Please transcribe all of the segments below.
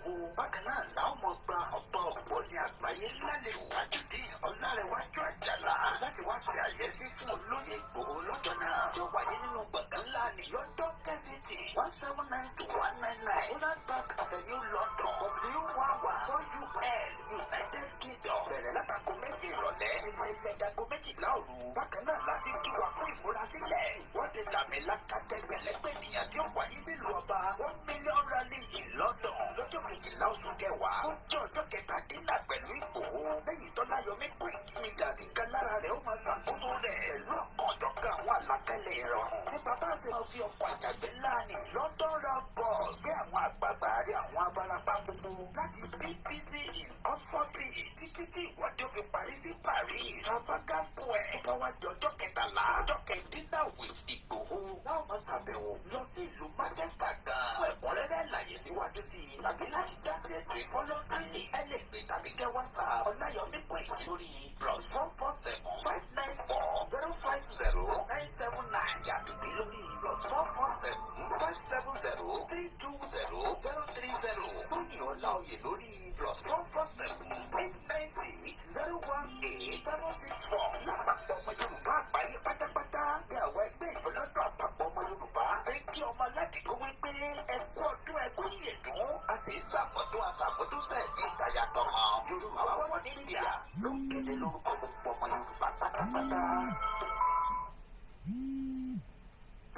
gbogbo. Bákan náà làwọn ọmọ gba ọ̀pọ̀ ògbóni àgbáyé lálejò Tajudeen Ọlárẹ̀wájú Àjàlá láti wá ṣe àyẹ́sí fún olóyè Ìgbòho lọ́jọ́ náà. Tí ó wáyé nínú gbọ̀ngàn ńlá ní London Kensington 179-199 Holland Park Avenue London W11 4UL United Kingdom. Bẹ̀rẹ̀ látago méjì ìrọ̀lẹ́ nínú ilẹ̀ dago méjìlá òru. Bákan náà láti kí wa kún ìmúrasílẹ̀ ìwọ́de làmìlaka tẹgbẹ̀lẹ́gbẹ̀ ènìyàn tí ó wáyé nílùú ọba 1 million rally in London lọ́jọ́ kejìlá oṣù kẹwàá. Ó jẹ́ ọjọ́ kẹtàdínlá pẹ̀lú Ìgbòho. Lẹ́yìn tó Ọláyọmí Koikimedia àti kan lára rẹ̀ ó máa ṣàkóso rẹ̀ pẹ̀lú ọ̀kan-ò-jọ̀kan àwọn àlàkalẹ̀ ìrọ̀rùn. Nípa bá ṣe máa fi ọkọ̀ àjàgbé ńlá ní London Round Bus gbé àwọn àgbààgbà àti àwọn abarapá gbogbo láti BBC in Oxford títí tí ìwọ́de ó fi parí sí Paris Trafalgar Square. Tó wá di ọjọ́ kẹtàlá ọjọ́ kẹ̀ẹ́dínlá with Ìgbòho. Láwọn máa ṣàbẹ̀wò lọ sí ìlú Manchester gan. Fún ẹ̀kúnrẹ́rẹ́ àlàyé síwájú sí i tàbí láti dá sí ètò ìfọlọ́dúnrún ẹ lè gbé tàbí kẹ́ WhatsApp Ọláyọmí Koiki lórí +447 594 050 979 yàtúgbé lórí +447 570 320 030 Tóyìn Ọláoyè lórí +447 896 018 764. Lápapọ̀ ọmọ Yorùbá àgbáyé pátápátá ní àwọn ẹgbẹ́ ìfọlọ́dún àpapọ̀ ọmọ Yorùbá fẹ́ kí ọmọ aládìgbò wípé ẹkú ọdún ẹkú ìyẹ̀dún àti ìsàmọ́dún àsàmọ́dún sẹ́ẹ̀dí ìtayà tọmọ. Yorùbá wọ́n ní ìyá ló ń kéde lórúkọ gbogbo ọmọ Yorùbá pátápátá.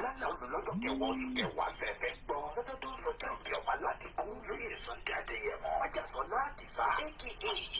Lálẹ́ olùlọ́jọ́ kẹwàá oṣù kẹwàá sẹ́fẹ̀ gbọ́. Lọ́jọ́ tó ń sọjọ́ ìbí ọmọ aládìgbò lóye Sunday Adéyẹmọ. Májàsọ́lá Àdìsá aka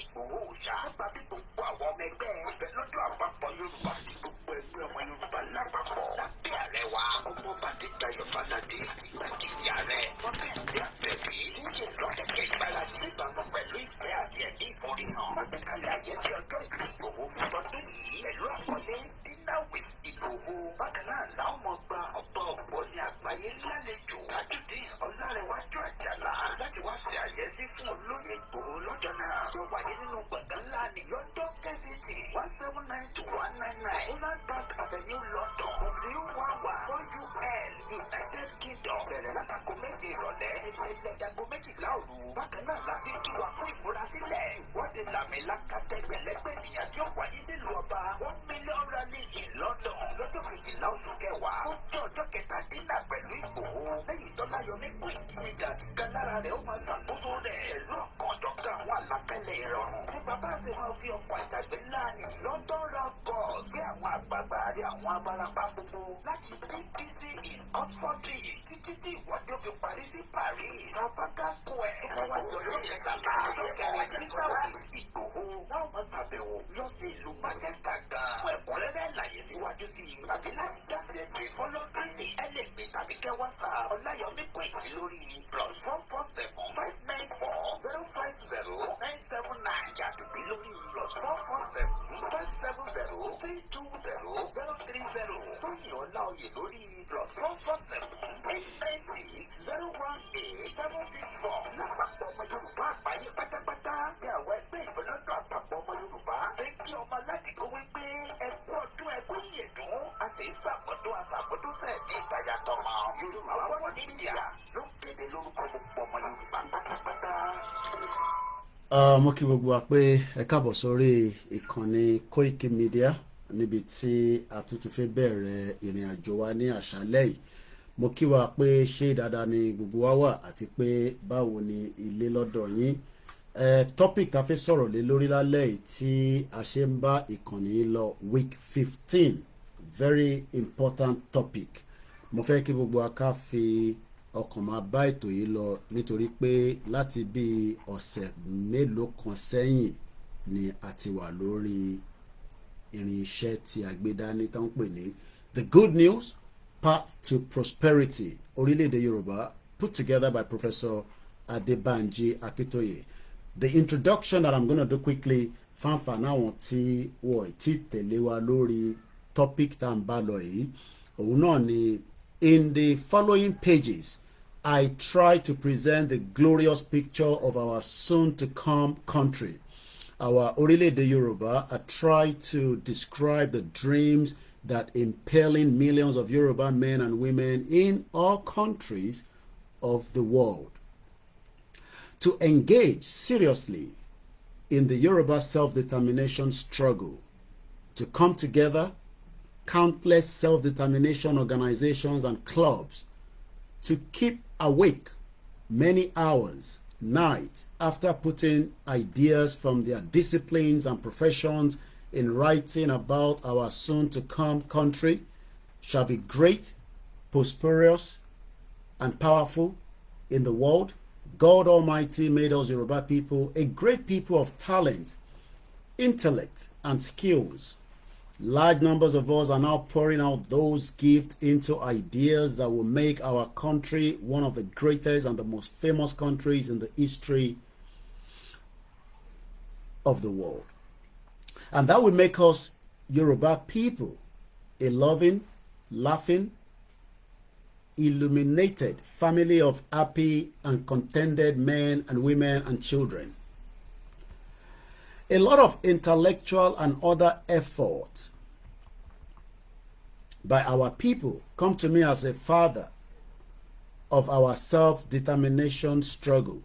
Ìgbòho Òòṣà. Nípa bí gbogbo àwọn ọmọ ẹgbẹ́ ìfẹ́lọ́dún àpapọ̀ Yorùbá àti gbogbo ẹgbẹ́ ọmọ Yorùbá lápapọ̀. Lábẹ́ ààrẹ wa ọmọọba Adédayọ̀ Fáládé àti igbákejì ààrẹ wọ́n bẹ̀rẹ̀ àbẹ̀bí. Níyè lọ́kẹ̀kẹ̀ ìgbàlódé ìbámu pẹ̀lú ìfẹ́ àti ẹ̀mí ìforihàn. Mágbékalẹ̀ àyẹ̀sí ọjọ́ ìbí Ìgbòho fún tọdún yìí pẹ̀lú àkọlé Dinner with Ìgbòho. Bákan náà làwọn ọmọ gba ọ̀pọ̀ ògbóni àgbáyé lálejò Tajudeen Ọlárẹ̀wájú Àjàlá láti wá ṣe àyẹ́sí fún olóyè Ìgbòho lọ́jọ́ náà. Tí ó wáyé nínú gbọ̀ngàn ńlá ní London Kensington 179-199 Holland Park Avenue London W11 4UL United Kingdom. Bẹ̀rẹ̀ látago méje ìrọ̀lẹ́ nínú ilẹ̀ dago méjìlá òru. Bákan náà láti kí wa kún ìmúrasílẹ̀ ìwọ́de làmìlaka tẹgbẹ̀lẹ́gbẹ̀ ènìyàn tí ó wáyé nílùú ọba 1 million rally in London lọ́jọ́ kejìlá oṣù kẹwàá. Ó jẹ́ ọjọ́ kẹtàdínlá pẹ̀lú Ìgbòho. Lẹ́yìn tó Ọláyọmí Koikimedia àti kan lára rẹ̀ ó máa ṣàkóso rẹ̀ pẹ̀lú ọ̀kan-ò-jọ̀kan àwọn àlàkalẹ̀ ìrọ̀rùn. Nípa bá ṣe máa fi ọkọ̀ àjàgbé ńlá ní London Round Bus gbé àwọn àgbààgbà àti àwọn abarapá gbogbo láti BBC in Oxford títí tí ìwọ́de ó fi parí sí Paris Trafalgar Square. Tó wá di ọjọ́ kẹtàlá ọjọ́ kẹrìndínlá with Ìgbòho. Láwọn máa ṣàbẹ̀wò lọ sí ìlú Manchester gan. Fún ẹ̀kúnrẹ́rẹ́ àlàyé síwájú sí i tàbí láti dá sí ètò ìfọlọ́dúnrún ẹ lè gbé tàbí kẹ́ WhatsApp Ọláyọmí Koiki lórí +447 594 050 979 yàtúgbé lórí +447 570 320 030 Tóyìn Ọláoyè lórí +447 896 018 764. Lápapọ̀ ọmọ Yorùbá àgbáyé pátápátá ní àwọn ẹgbẹ́ ìfọlọ́dún àpapọ̀ ọmọ Yorùbá fẹ́ kí ọmọ aládìgbò wípé ẹkú ọdún ẹkú ìyẹ̀dún àti ìsàmọ́dún àsàmọ́dún sẹ́ẹ̀dí ìtayà tọmọ. Yorùbá wọ́n ní ìyá ló ń kéde lórúkọ gbogbo ọmọ Yorùbá pátápátá. Mo kí gbogbo wa pé ẹ káàbọ̀ sórí ìkànnì Koikimedia níbi tí a tún ti fẹ́ bẹ̀rẹ̀ ìrìn àjò wa ní àṣálẹ́ yìí. Mo kí wa pé ṣé dáadáa ni gbogbo wa wà àti pé báwo ni ilé lọ́dọ̀ yín. Topic tá fẹ́ sọ̀rọ̀ lé lórí lálẹ́ yìí tí a ṣe ń bá ìkànnì lọ week 15, very important topic. Mo fẹ́ kí gbogbo wa ká fi ọkàn máa bá ètò yìí lọ nítorí pé láti bí ọ̀sẹ̀ mélòó kan sẹ́yìn ni a ti wà lórí irinṣẹ́ tí a gbé dání tó ń pè ní The Good News Path to Prosperity Orílẹ̀èdè Yorùbá, put together by Professor Banji Akintoye. The introduction that I'm going to do quickly fanfan àwọn tí wọ́n ti tẹ̀lé wa lórí topic tá n bá lọ yìí òun náà ni in the following pages I try to present the glorious picture of our soon-to-come country. Our Orílẹ̀èdè Yoruba, I try to describe the dreams that impelling millions of Yoruba men and women in all countries of the world. to engage seriously in the Yoruba self-determination struggle, to come together, countless self-determination organizations and clubs, to keep awake many hours, nights, after putting ideas from their disciplines and professions in writing about our soon-to-come country, shall be great, prosperous, and powerful in the world. God Almighty made us Yoruba people a great people of talent, intellect, and skills. Large numbers of us are now pouring out those gifts into ideas that will make our country one of the greatest and the most famous countries in the history of the world. And that will make us Yoruba people a loving, laughing, illuminated family of happy and contented men and women and children. A lot of intellectual and other effort by our people come to me as a father of our self-determination struggle.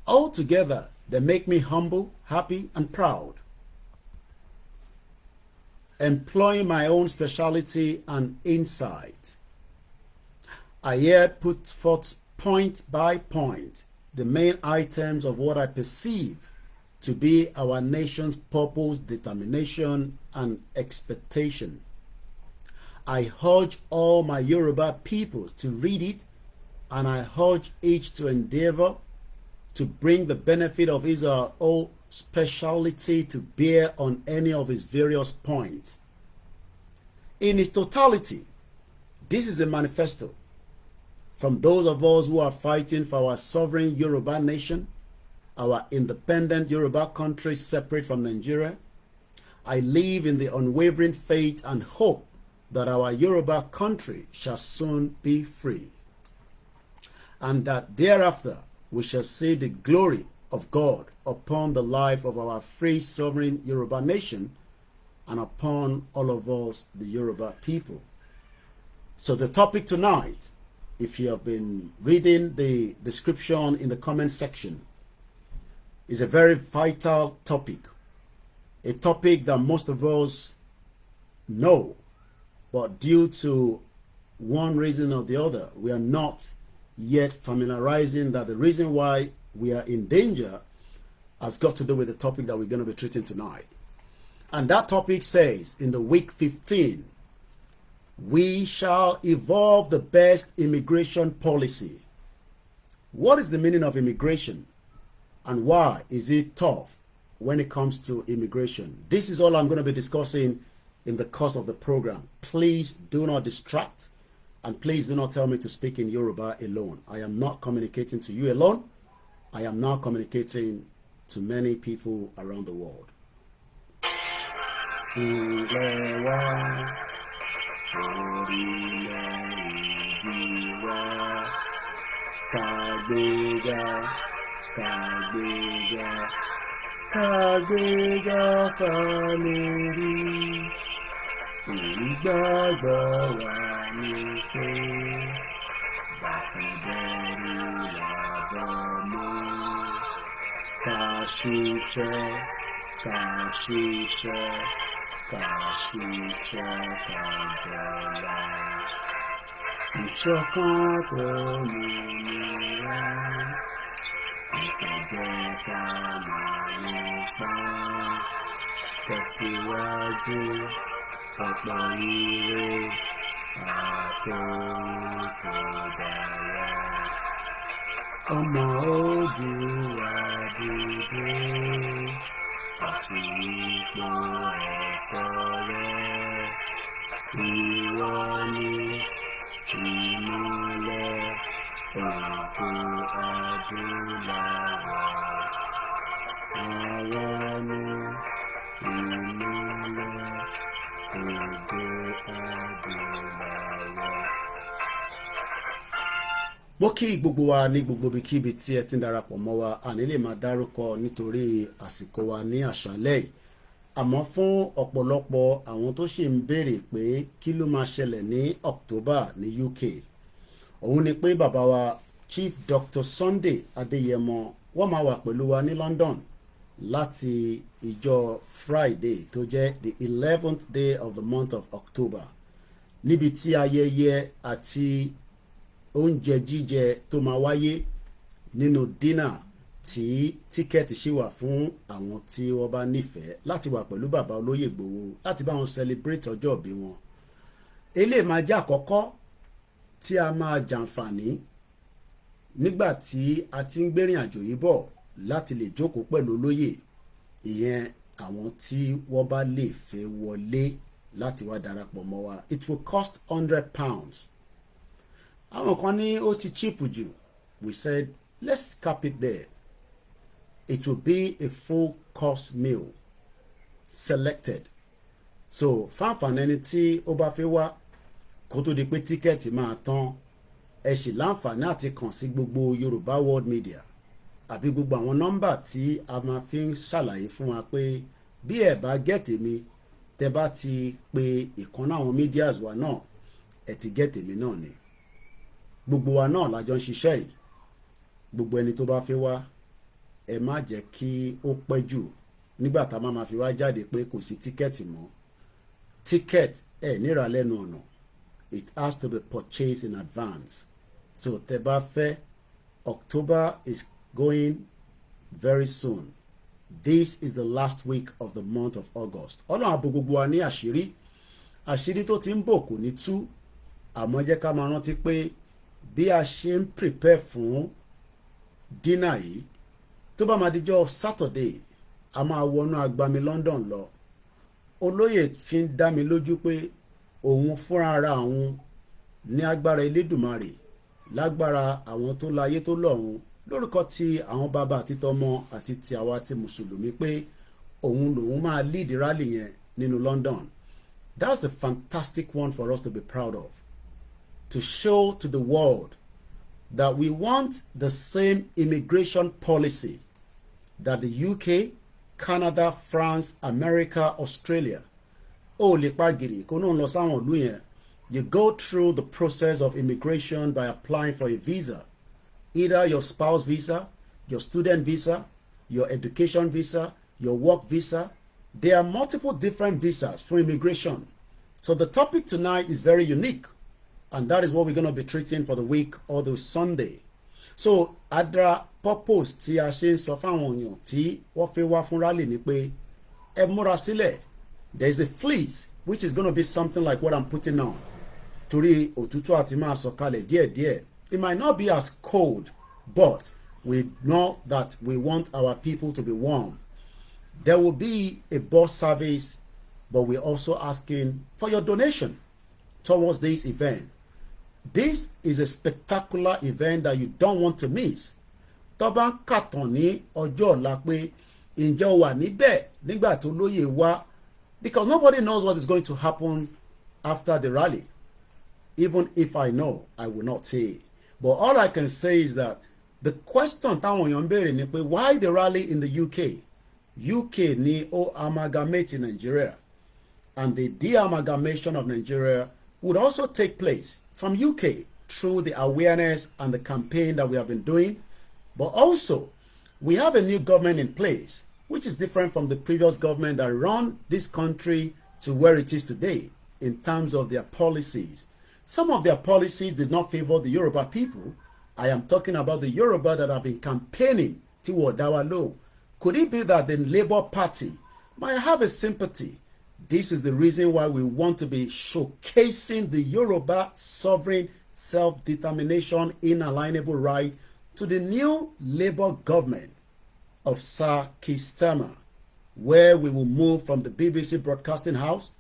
Altogether, they make me humble, happy, and proud. Employing my own speciality and insight, I here put forth point by point the main items of what I perceive to be our nation's purpose, determination, and expectation. I urge all my Yoruba people to read it, and I urge each to endeavor to bring the benefit of his or her speciality to bear on any of his various points. In its totality, this is a manifesto from those of us who are fighting for our sovereign Yoruba nation, our independent Yoruba country separate from Nigeria. I live in the unwavering faith and hope that our Yoruba country shall soon be free, and that thereafter we shall see the glory of God upon the life of our free sovereign Yoruba nation and upon all of us, the Yoruba people. So the topic tonight, if you have been reading the description in the comment section, is a very vital topic, a topic that most of us know, but due to one reason or the other, we are not yet familiarizing that the reason why we are in danger has got to do with the topic that we're going to be treating tonight. And that topic says in the week 15, we shall evolve the best immigration policy. What is the meaning of immigration? And why is it tough when it comes to immigration? This is all I'm going to be discussing in the course of the program. Please do not distract, and please do not tell me to speak in Yoruba alone. I am not communicating to you alone. I am now communicating to many people around the world. Kàgbéga family, ìgbàgbọ́ wa ni pé bàtí bẹ̀rù làbọ̀ mọ́. Ká ṣiṣẹ́, ká ṣiṣẹ́, ká ṣiṣẹ́, ká jọlá. Ìṣọ̀kan kò ní nira. Ìkẹjẹ́ ká máa nípa, tẹ̀síwájú fọ̀pọ̀ ire àtòhun tó dára. Ọmọ Oòduà dìde, àsìkò ẹ̀tọ́ rẹ̀. Ìwọ ni ìmọ́lẹ̀ ògo adúláwọ̀. Àwa ni ìmọ́lẹ̀ ògo adúláwọ̀. Mo kí gbogbo wa ní gbogbo ibikíbi tí ẹ ti ń darapọ̀ mọ́ wa, àní lè máa dárúkọ nítorí àsìkò wa ní àṣálẹ́ yìí. Àmọ́ fún ọ̀pọ̀lọpọ̀ àwọn tó ṣì ń béèrè pé kí ló máa ṣẹlẹ̀ ní October ní UK, òun ni pé bàbá wa Chief Dr. Sunday Adéyẹmọ wọ́n máa wà pẹ̀lú wa ní London láti ìjọ Friday tó jẹ́ the 11th day of the month of October níbi tí ayẹyẹ àti oúnjẹ jíjẹ tó máa wáyé nínú dínà tí tíkẹ́ẹ̀tì ṣì wà fún àwọn tí wọ́n bá nífẹ̀ẹ́ láti wà pẹ̀lú bàbá olóyè Ìgbòho láti bá wọn celebrate ọjọ́ ìbí wọn. Eléyìí máa jẹ́ àkọ́kọ́ tí a máa jàǹfààní nígbà tí a ti ń gbérìn àjò yìí bọ̀ láti lè jókòó pẹ̀lú olóyè, ìyẹn àwọn tí wọ́n bá lè fẹ́ wọlé láti wá darapọ̀ mọ́ wa. It will cost £100. Àwọn kan ní ó ti cheap jù. We said let's cap it there. It will be a full course meal selected. So fáfàní ẹni tí ó bá fẹ́ wá kó tó di pé tíkẹ́ẹ̀tì máa tán, ẹ ṣì láǹfààní àti kàn sí gbogbo Yorùbá World Media àbí gbogbo àwọn nọ́mbà tí a máa fi ń ṣàlàyé fún wa pé bí ẹ bá gẹ̀tì mi tẹ bá ti pe ìkànnà àwọn medias wa náà ẹ ti gẹ̀tì mi náà ni. Gbogbo wa náà lájọ ń ṣiṣẹ́ yìí. Gbogbo ẹni tó bá fẹ́ wá ẹ má jẹ́ kí ó pẹ́ jù nígbà tá a máa fi wá jáde pé kò sí tíkẹ́ẹ̀tì mọ́. Tíkẹ́ẹ̀tì ẹ níra lẹ́nu ọ̀nà. It has to be purchased in advance. So tẹ́ bá fẹ́, October is going very soon. This is the last week of the month of August. Ọlọ́run àbò gbogbo wa ní àṣírí tó ti ń bò kò ní tú. Àmọ́ jẹ́ ká máa rántí pé bí a ṣe ń prepare fún dínà yìí tó bá máa dijọ́ Saturday a máa wọnú agbami London lọ. Olóyè fi ń dá mi lójú pé òun fúnra ara òun ní agbára Elédùmarè, lágbára àwọn tó láyé tó lọ́run, lórúkọ ti àwọn bàbá àti tọmọ àti ti àwa ti mùsùlùmí pé òun lòun máa lead rally yẹn nínú London. That's a fantastic one for us to be proud of. To show to the world that we want the same immigration policy that the UK, Canada, France, America, Australia. Oh, lè pagiri kó náà lọ sáwọn ìlú yẹn. You go through the process of immigration by applying for a visa. Either your spouse visa, your student visa, your education visa, your work visa. There are multiple different visas for immigration. So the topic tonight is very unique. And that is what we're going to be treating for the week or the Sunday. So, àdúrà purpose tí a ṣe ń sọ fáwọn èèyàn tí wọ́n fẹ́ wá fún rally ni pé ẹ múra sílẹ̀. There is a fleece which is going to be something like what I'm putting on. Torí òtútù àti máa sọ̀kalẹ̀ díẹ̀díẹ̀. It might not be as cold, but we know that we want our people to be warm. There will be a bus service, but we're also asking for your donation towards this event. This is a spectacular event that you don't want to miss. Tó bá ń kàtàn ní ọjọ́ ọ̀la pé ǹjẹ́ o wà níbẹ̀ nígbà tó lóye wá, because nobody knows what is going to happen after the rally. Even if I know, I will not say. But all I can say is that the question táwọn èèyàn ń béèrè ni pé why the rally in the UK? UK ni ó amalgamate in Nigeria, and the de-amalgamation of Nigeria would also take place from UK through the awareness and the campaign that we have been doing. But also, we have a new government in place, which is different from the previous government that run this country to where it is today in terms of their policies. Some of their policies did not favor the Yoruba people. I am talking about the Yoruba that have been campaigning toward our law. Could it be that the Labour Party might have a sympathy? This is the reason why we want to be showcasing the Yoruba sovereign self-determination inalienable right to the new Labour government of Sir Keir Starmer, where we will move from the BBC Broadcasting House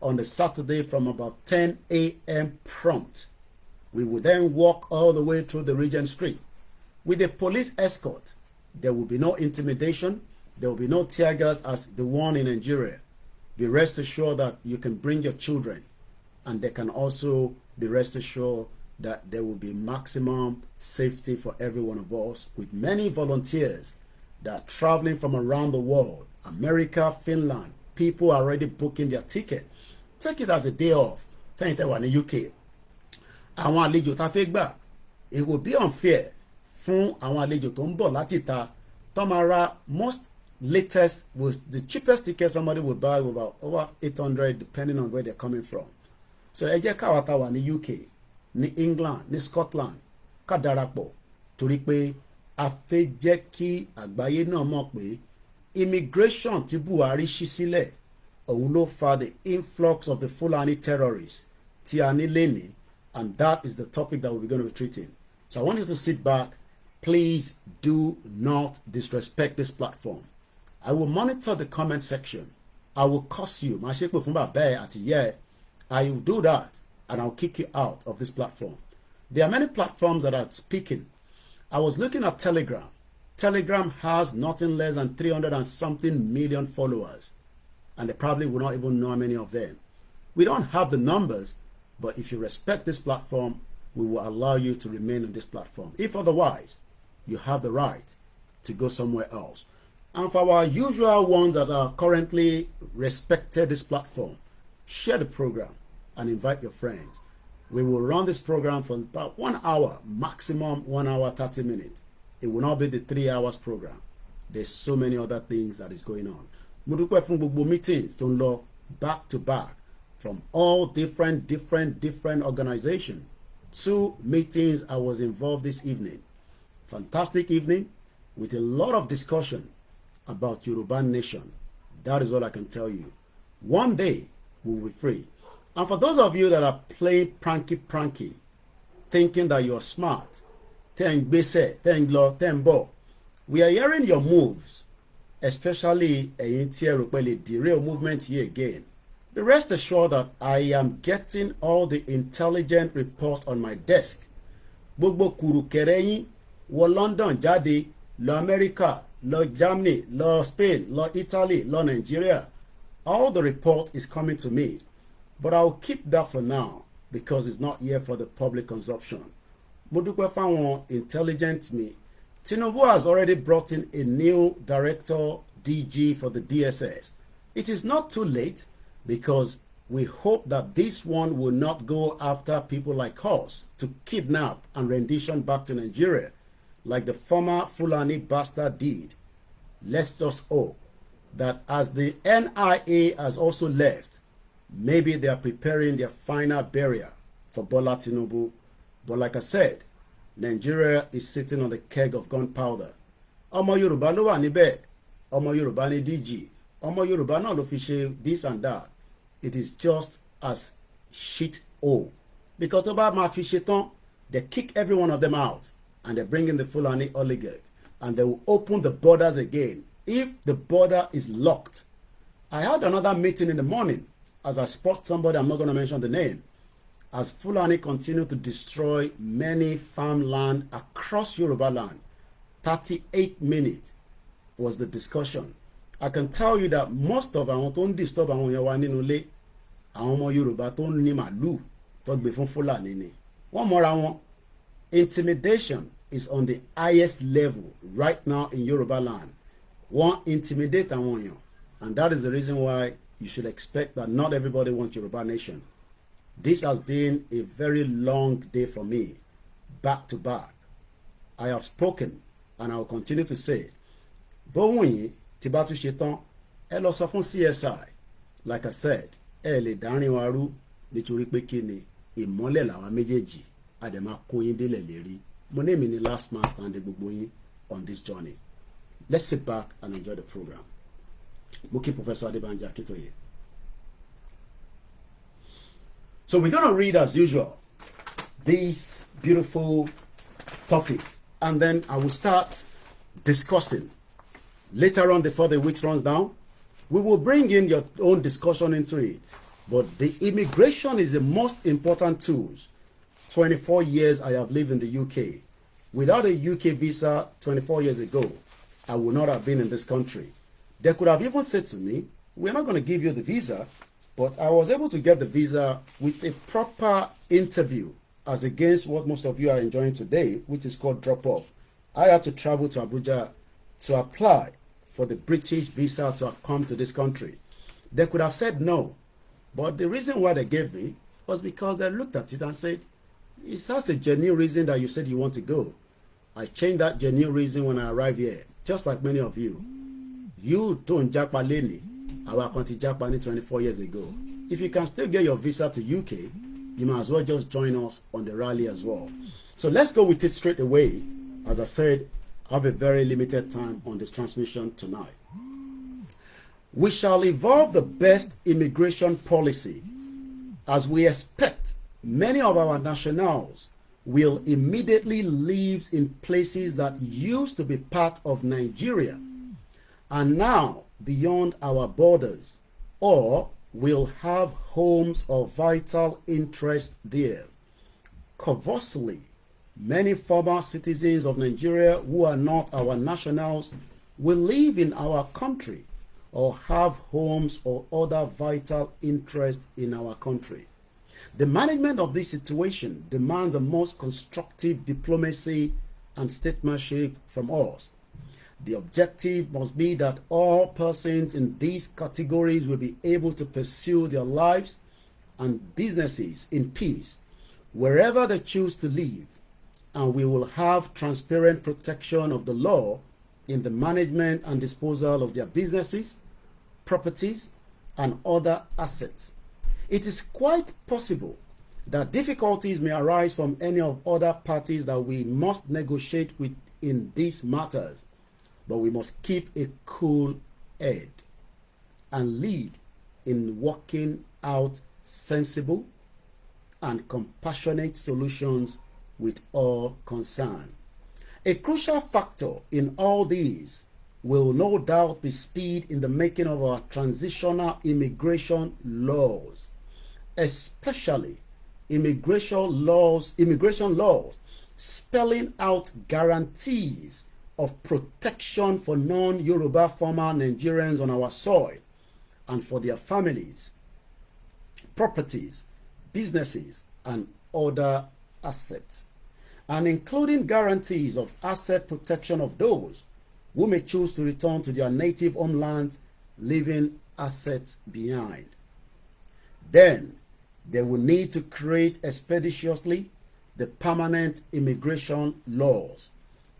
on the Saturday from about 10 a.m. prompt. We will then walk all the way through the Regent Street with a police escort. There will be no intimidation. There will be no tear gas as the one in Nigeria. Be rest assured that you can bring your children, and they can also be rest assured that there will be maximum safety for every one of us, with many volunteers that are traveling from around the world, America, Finland. People are already booking their ticket. Take it as a day off. Thank you, in the UK. Àwọn àlejò tá fẹ́ gbà, it will be unfair fún àwọn àlejò tó ń bọ̀ láti ta tó máa ra most latest with the cheapest ticket somebody would buy about over 800 depending on where they're coming from. So ẹ jẹ́ káwa tá wà ní UK, ní England, ní Scotland ká darapọ̀ torí pé a fẹ́ jẹ́ kí àgbáyé náà mọ̀ pé immigration tí Buhari ṣí sílẹ̀ òun ló fa the influx of the Fulani terrorists tí a ní lénìí, and that is the topic that we're going to be treating. So I want you to sit back. Please do not disrespect this platform. I will monitor the comment section. I will curse you. I will do that and I'll kick you out of this platform. There are many platforms that are speaking. I was looking at Telegram. Telegram has nothing less than 300 and something million followers. And they probably will not even know how many of them. We don't have the numbers, but if you respect this platform, we will allow you to remain on this platform. If otherwise, you have the right to go somewhere else. And for our usual ones that are currently respected this platform, share the program and invite your friends. We will run this program for about 1 hour, maximum 1 hour, 30 minutes. It will not be the 3 hours program. There's so many other things that is going on. Mudukwe fún gbogbo meetings tó ń lọ back to back from all different organizations. 2 meetings I was involved this evening. Fantastic evening with a lot of discussion about Yoruba nation. That is all I can tell you. One day we will be free. And for those of you that are playing pranky, thinking that you're smart, we are hearing your moves, especially the derail movement here again. But rest assured that I am getting all the intelligent report on my desk. Gbogbo kùrùkẹrẹ yín wọ London jáde, lọ America, lọ Germany, lọ Spain, lọ Italy, lọ Nigeria. All the report is coming to me. But I'll keep that for now because it's not here for the public consumption. Mo dúpẹ́ fáwọn intelligent me. Tinubu has already brought in a new director DG for the DSS. It is not too late because we hope that this one will not go after people like us to kidnap and rendition back to Nigeria like the former Fulani bastard did. Let's just hope that as the NIA has also left, maybe they are preparing their final burial for Bola Tinubu. But like I said, Nigeria is sitting on the keg of gunpowder. Ọmọ Yorùbá ló wà níbẹ̀, ọmọ Yorùbá ní DG, ọmọ Yorùbá náà ló fi ṣe this and that. It is just as shit hole. Because tó bá máa fi ṣe tán, they kick every one of them out and they bring in the Fulani oligarch and they will open the borders again. If the border is locked. I had another meeting in the morning as I spot somebody, I'm not going to mention the name, as Fulani continue to destroy many farmland across Yoruba land. 38 minutes was the discussion. I can tell you that most of àwọn tó ń disturb àwọn èèyàn wa nínú ilé, àwọn ọmọ Yorùbá tó ń ní màlúù tó gbé fún Fulani ni. Wọ́n mọ́ra wọn. Intimidation is on the highest level right now in Yoruba land. Wọ́n intimidate àwọn èèyàn. And that is the reason why you should expect that not everybody wants Yoruba nation. This has been a very long day for me, back to back. I have spoken and I will continue to say, Bowunyi Tibatu Shetan, ẹ lọ sọ fún CSI. Like I said, ẹ lè dárin wa rú nítorí pé kí ni ìmọ́lẹ̀ làwa méjèèjì àdèmá kó yín délẹ̀ lérí. Mo ní èmi ni last man standing gbogbo yín on this journey. Let's sit back and enjoy the program. Mo kí Professor Banji Akintoye. So we're going to read as usual this beautiful topic and then I will start discussing. Later on, before the week runs down, we will bring in your own discussion into it. But the immigration is the most important tools. 24 years I have lived in the UK. Without a UK visa 24 years ago, I would not have been in this country. They could have even said to me, we're not going to give you the visa, but I was able to get the visa with a proper interview as against what most of you are enjoying today, which is called drop-off. I had to travel to Abuja to apply for the British visa to come to this country. They could have said no, but the reason why they gave me was because they looked at it and said, it's such a genuine reason that you said you want to go. I changed that genuine reason when I arrived here, just like many of you. You don't japa leni. Our country Japan 24 years ago. If you can still get your visa to UK, you might as well just join us on the rally as well. So let's go with it straight away. As I said, I have a very limited time on this transmission tonight. We shall evolve the best immigration policy as we expect many of our nationals will immediately live in places that used to be part of Nigeria and now beyond our borders, or will have homes of vital interest there. Conversely, many former citizens of Nigeria who are not our nationals will live in our country or have homes or other vital interest in our country. The management of this situation demands the most constructive diplomacy and statesmanship from us. The objective must be that all persons in these categories will be able to pursue their lives and businesses in peace wherever they choose to live, and we will have transparent protection of the law in the management and disposal of their businesses, properties, and other assets. It is quite possible that difficulties may arise from any of other parties that we must negotiate with in these matters, but we must keep a cool head and lead in working out sensible and compassionate solutions with all concerned. A crucial factor in all these will no doubt be speed in the making of our transitional immigration laws, especially immigration laws spelling out guarantees of protection for non-Yoruba former Nigerians on our soil and for their families, properties, businesses, and other assets, and including guarantees of asset protection of those who may choose to return to their native homelands, leaving assets behind. Then they will need to create expeditiously the permanent immigration laws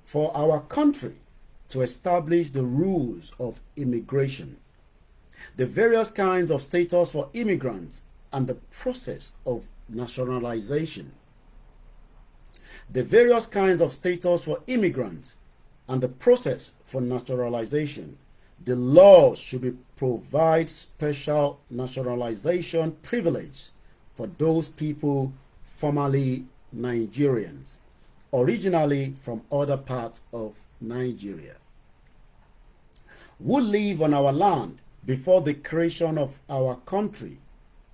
for our country to establish the rules of immigration, the various kinds of status for immigrants, and the process of nationalization. The various kinds of status for immigrants and the process for naturalization. The laws should provide special naturalization privilege for those people formerly Nigerians, originally from other parts of Nigeria, who live on our land before the creation of our country,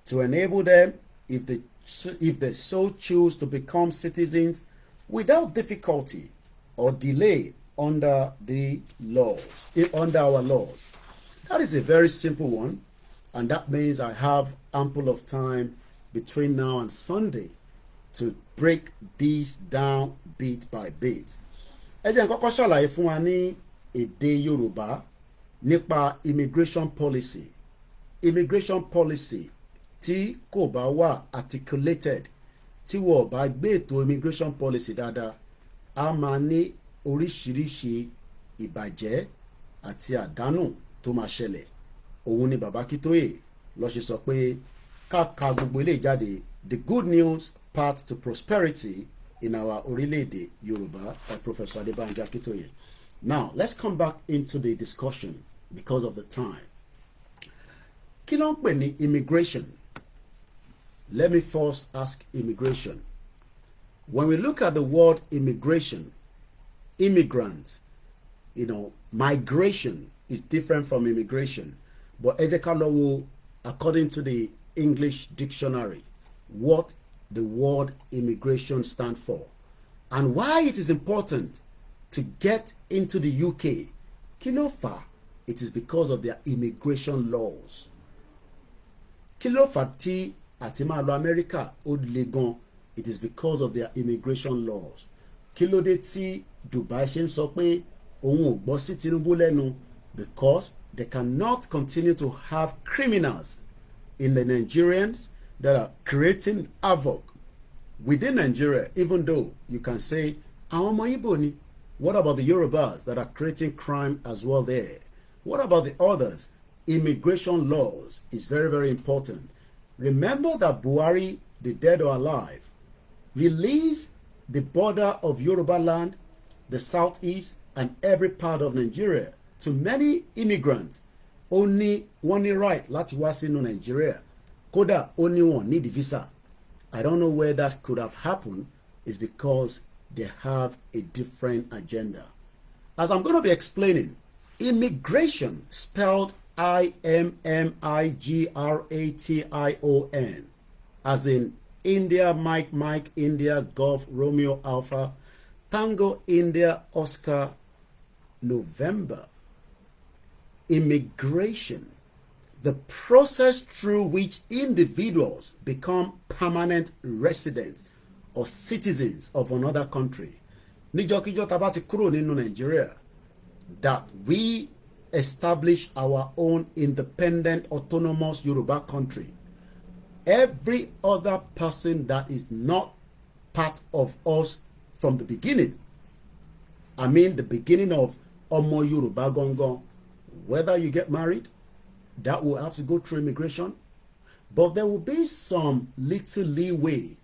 to enable them, if they so choose, to become citizens without difficulty or delay under the laws, under our laws. That is a very simple one, and that means I have ample of time between now and Sunday to break these down bit by bit. Ẹ jẹ́ n kọ́kọ́ ṣàlàyé fún wa ní èdè Yorùbá nípa immigration policy. Immigration policy tí kò bá wà articulated, tí wọ́n bá gbé ètò immigration policy dáadáa, a máa ní oríṣiríṣi ìbàjẹ́ àti àdánù tó máa ṣẹlẹ̀. Òun ni bàbá Akintoye ló ṣe sọ pé ká ka gbogbo ilé jáde, the good news path to prosperity in our ORILEEDE Yoruba by Professor Banji Akintoye. Now, let's come back into the discussion because of the time. Kí ló ń pè ní immigration? Let me first ask immigration. When we look at the word immigration, immigrant, migration is different from immigration. But ẹ jẹ́ ká lọ wo, according to the English dictionary, what the word immigration stands for and why it is important to get into the UK. Kí ló fà? It is because of their immigration laws. Kí ló fà tí àti máa lọ America ó le gan? It is because of their immigration laws. Kí ló dé tí Dubai ṣe ń sọ pé òun ò gbọ́ sí Tinubu lẹ́nu? Because they cannot continue to have criminals in the Nigerians that are creating havoc within Nigeria, even though you can say àwọn ọmọ Igbo ni, What about the Yorubas that are creating crime as well there? What about the others? Immigration laws is very, very important. Remember that Buhari, the dead or alive, released the border of Yoruba land, the southeast, and every part of Nigeria to many immigrants. Only one right láti wá sínú Nigeria. Kódà only one need visa. I don't know where that could have happened. Is because they have a different agenda. As I'm going to be explaining, immigration spelled IMMIGRATION, as in India, Mike, India, Golf, Romeo, Alpha, Tango, India, Oscar, November. Immigration, the process through which individuals become permanent residents or citizens of another country. Níjọ́kíjọ́ tá bá ti kúrò nínú Nigeria, that we establish our own independent autonomous Yoruba country. Every other person that is not part of us from the beginning, I mean the beginning of Omo Yoruba Gongon, whether you get married, that will have to go through immigration, but there will be some little leeway,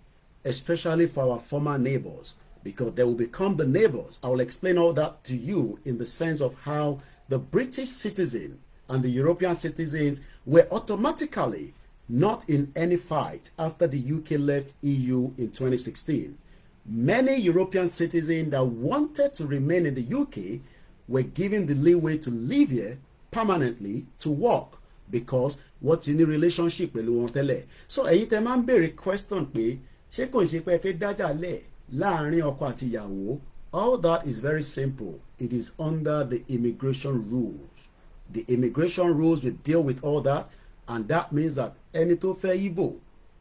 especially for our former neighbors, because they will become the neighbors. I will explain all that to you in the sense of how the British citizen and the European citizens were automatically not in any fight after the UK left EU in 2016. Many European citizens that wanted to remain in the UK were given the leeway to live here permanently to work because what's in the relationship pẹ̀lú wọn tẹ́lẹ̀. So ẹ̀yin tẹ́ máa ń béèrè question pé ṣé kò ń ṣe pé ẹ fẹ́ dájà lẹ̀ láàrin ọkọ àti ìyàwó? All that is very simple. It is under the immigration rules. The immigration rules will deal with all that, and that means that ẹni tó fẹ́ Igbo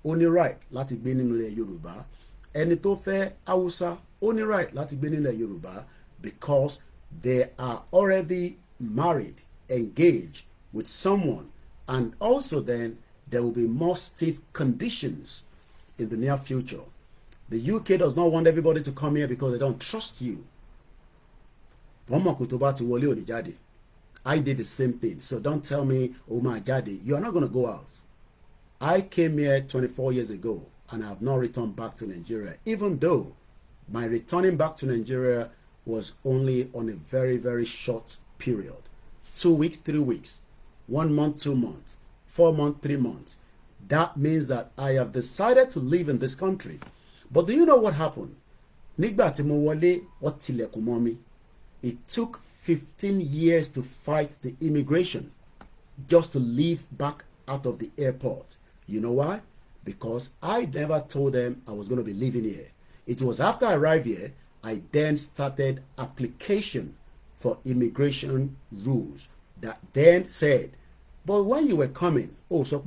ó ní right láti gbé nínú ilẹ̀ Yorùbá. Ẹni tó fẹ́ Hausa ó ní right láti gbé nínú ilẹ̀ Yorùbá, because they are already married, engaged with someone, and also then there will be more stiff conditions in the near future. The UK does not want everybody to come here because they don't trust you. I did the same thing, so don't tell me, oh my daddy, you are not going to go out. I came here 24 years ago and I have not returned back to Nigeria, even though my returning back to Nigeria was only on a very, very short period. 2 weeks, 3 weeks, 1 month, 2 months, 4 months, 3 months. That means that I have decided to live in this country. But do you know what happened? Nígbà tí mo wọlé, wọ́n tilẹ̀kùn mọ́ mi. It took 15 years to fight the immigration just to leave back out of the airport. You know why? Because I never told them I was going to be living here. It was after I arrived here, I then started application for immigration rules that then said, but when you were coming, oh, so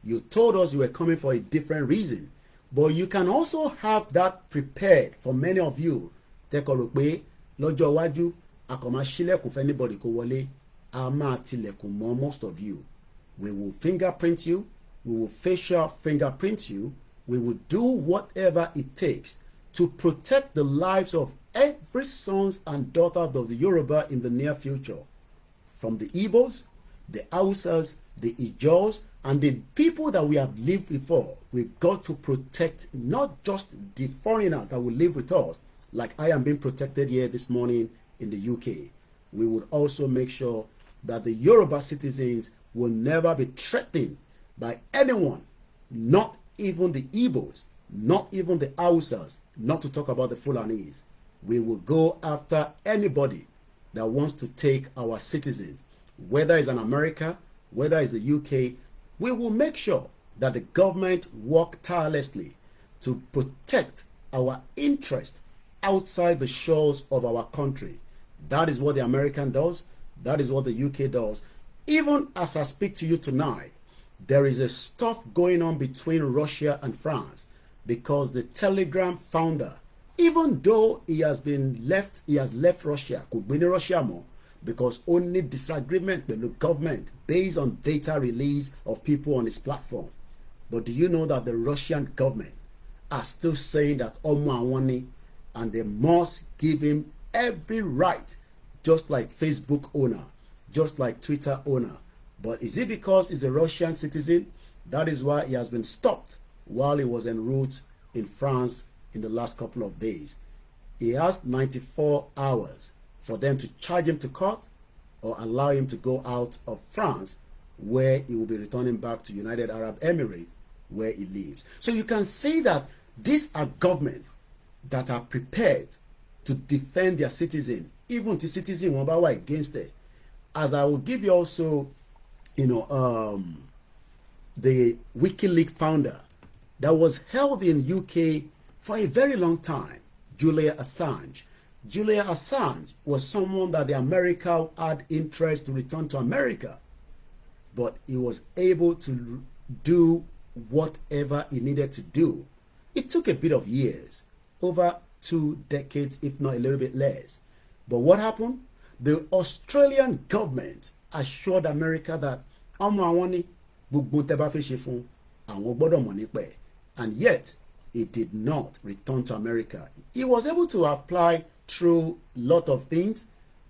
you told us you were coming for a different reason. But you can also have that prepared for many of you. Lọ́jọ́ iwájú, àkànmá ṣílẹ̀kùn fún anybody kó wọlé, a máa tilẹ̀kùn mọ́ most of you. We will fingerprint you, we will facial fingerprint you, we will do whatever it takes to protect the lives of every sons and daughters of the Yoruba in the near future. From the Igbos, the Hausas, the Ijos, and the people that we have lived before. We've got to protect not just the foreigners that will live with us, like I am being protected here this morning in the UK. We would also make sure that the Yoruba citizens will never be threatened by anyone, not even the Igbos, not even the Hausas, not to talk about the Fulanese. We will go after anybody that wants to take our citizens, whether it's in America, whether it's the UK. We will make sure that the government work tirelessly to protect our interest outside the shores of our country. That is what the American does. That is what the UK does. Even as I speak to you tonight, there is a stuff going on between Russia and France, because the Telegram founder, even though he has left Russia, could be in Russia more, because only disagreement with the government based on data release of people on his platform. But do you know that the Russian government are still saying that Omo Awani, and they must give him every right, just like Facebook owner, just like Twitter owner. But is it because he's a Russian citizen? That is why he has been stopped while he was en route in France in the last couple of days. He has 94 hours for them to charge him to court or allow him to go out of France, where he will be returning back to United Arab Emirates, where he lives. So you can see that these are governments that are prepared to defend their citizen, even the citizen who are against it. As I will give you also, the WikiLeaks founder that was held in UK for a very long time, Julian Assange. Julian Assange was someone that the America had interest to return to America, but he was able to do whatever he needed to do. It took a bit of years, over 2 decades, if not a little bit less. But what happened? The Australian government assured America that and yet he did not return to America. He was able to apply through a lot of things.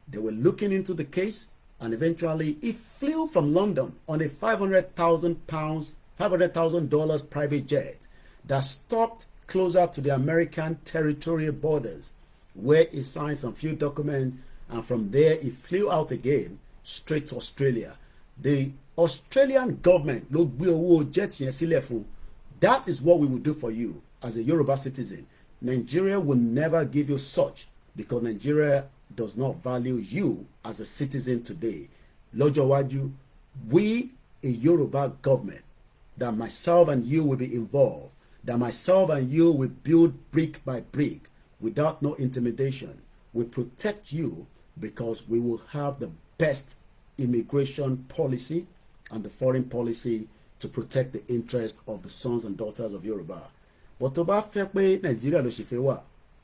They were looking into the case, and eventually he flew from London on a $500,000 private jet that stopped closer to the American territorial borders, where he signed some few documents, and from there he flew out again straight to Australia. The Australian government, that is what we will do for you as a Yoruba citizen. Nigeria will never give you such, because Nigeria does not value you as a citizen today. Lojo Waju, we, a Yoruba government, that myself and you will be involved, that myself and you will build brick by brick without no intimidation. We protect you because we will have the best immigration policy and the foreign policy to protect the interest of the sons and daughters of Yoruba. But Nigeria,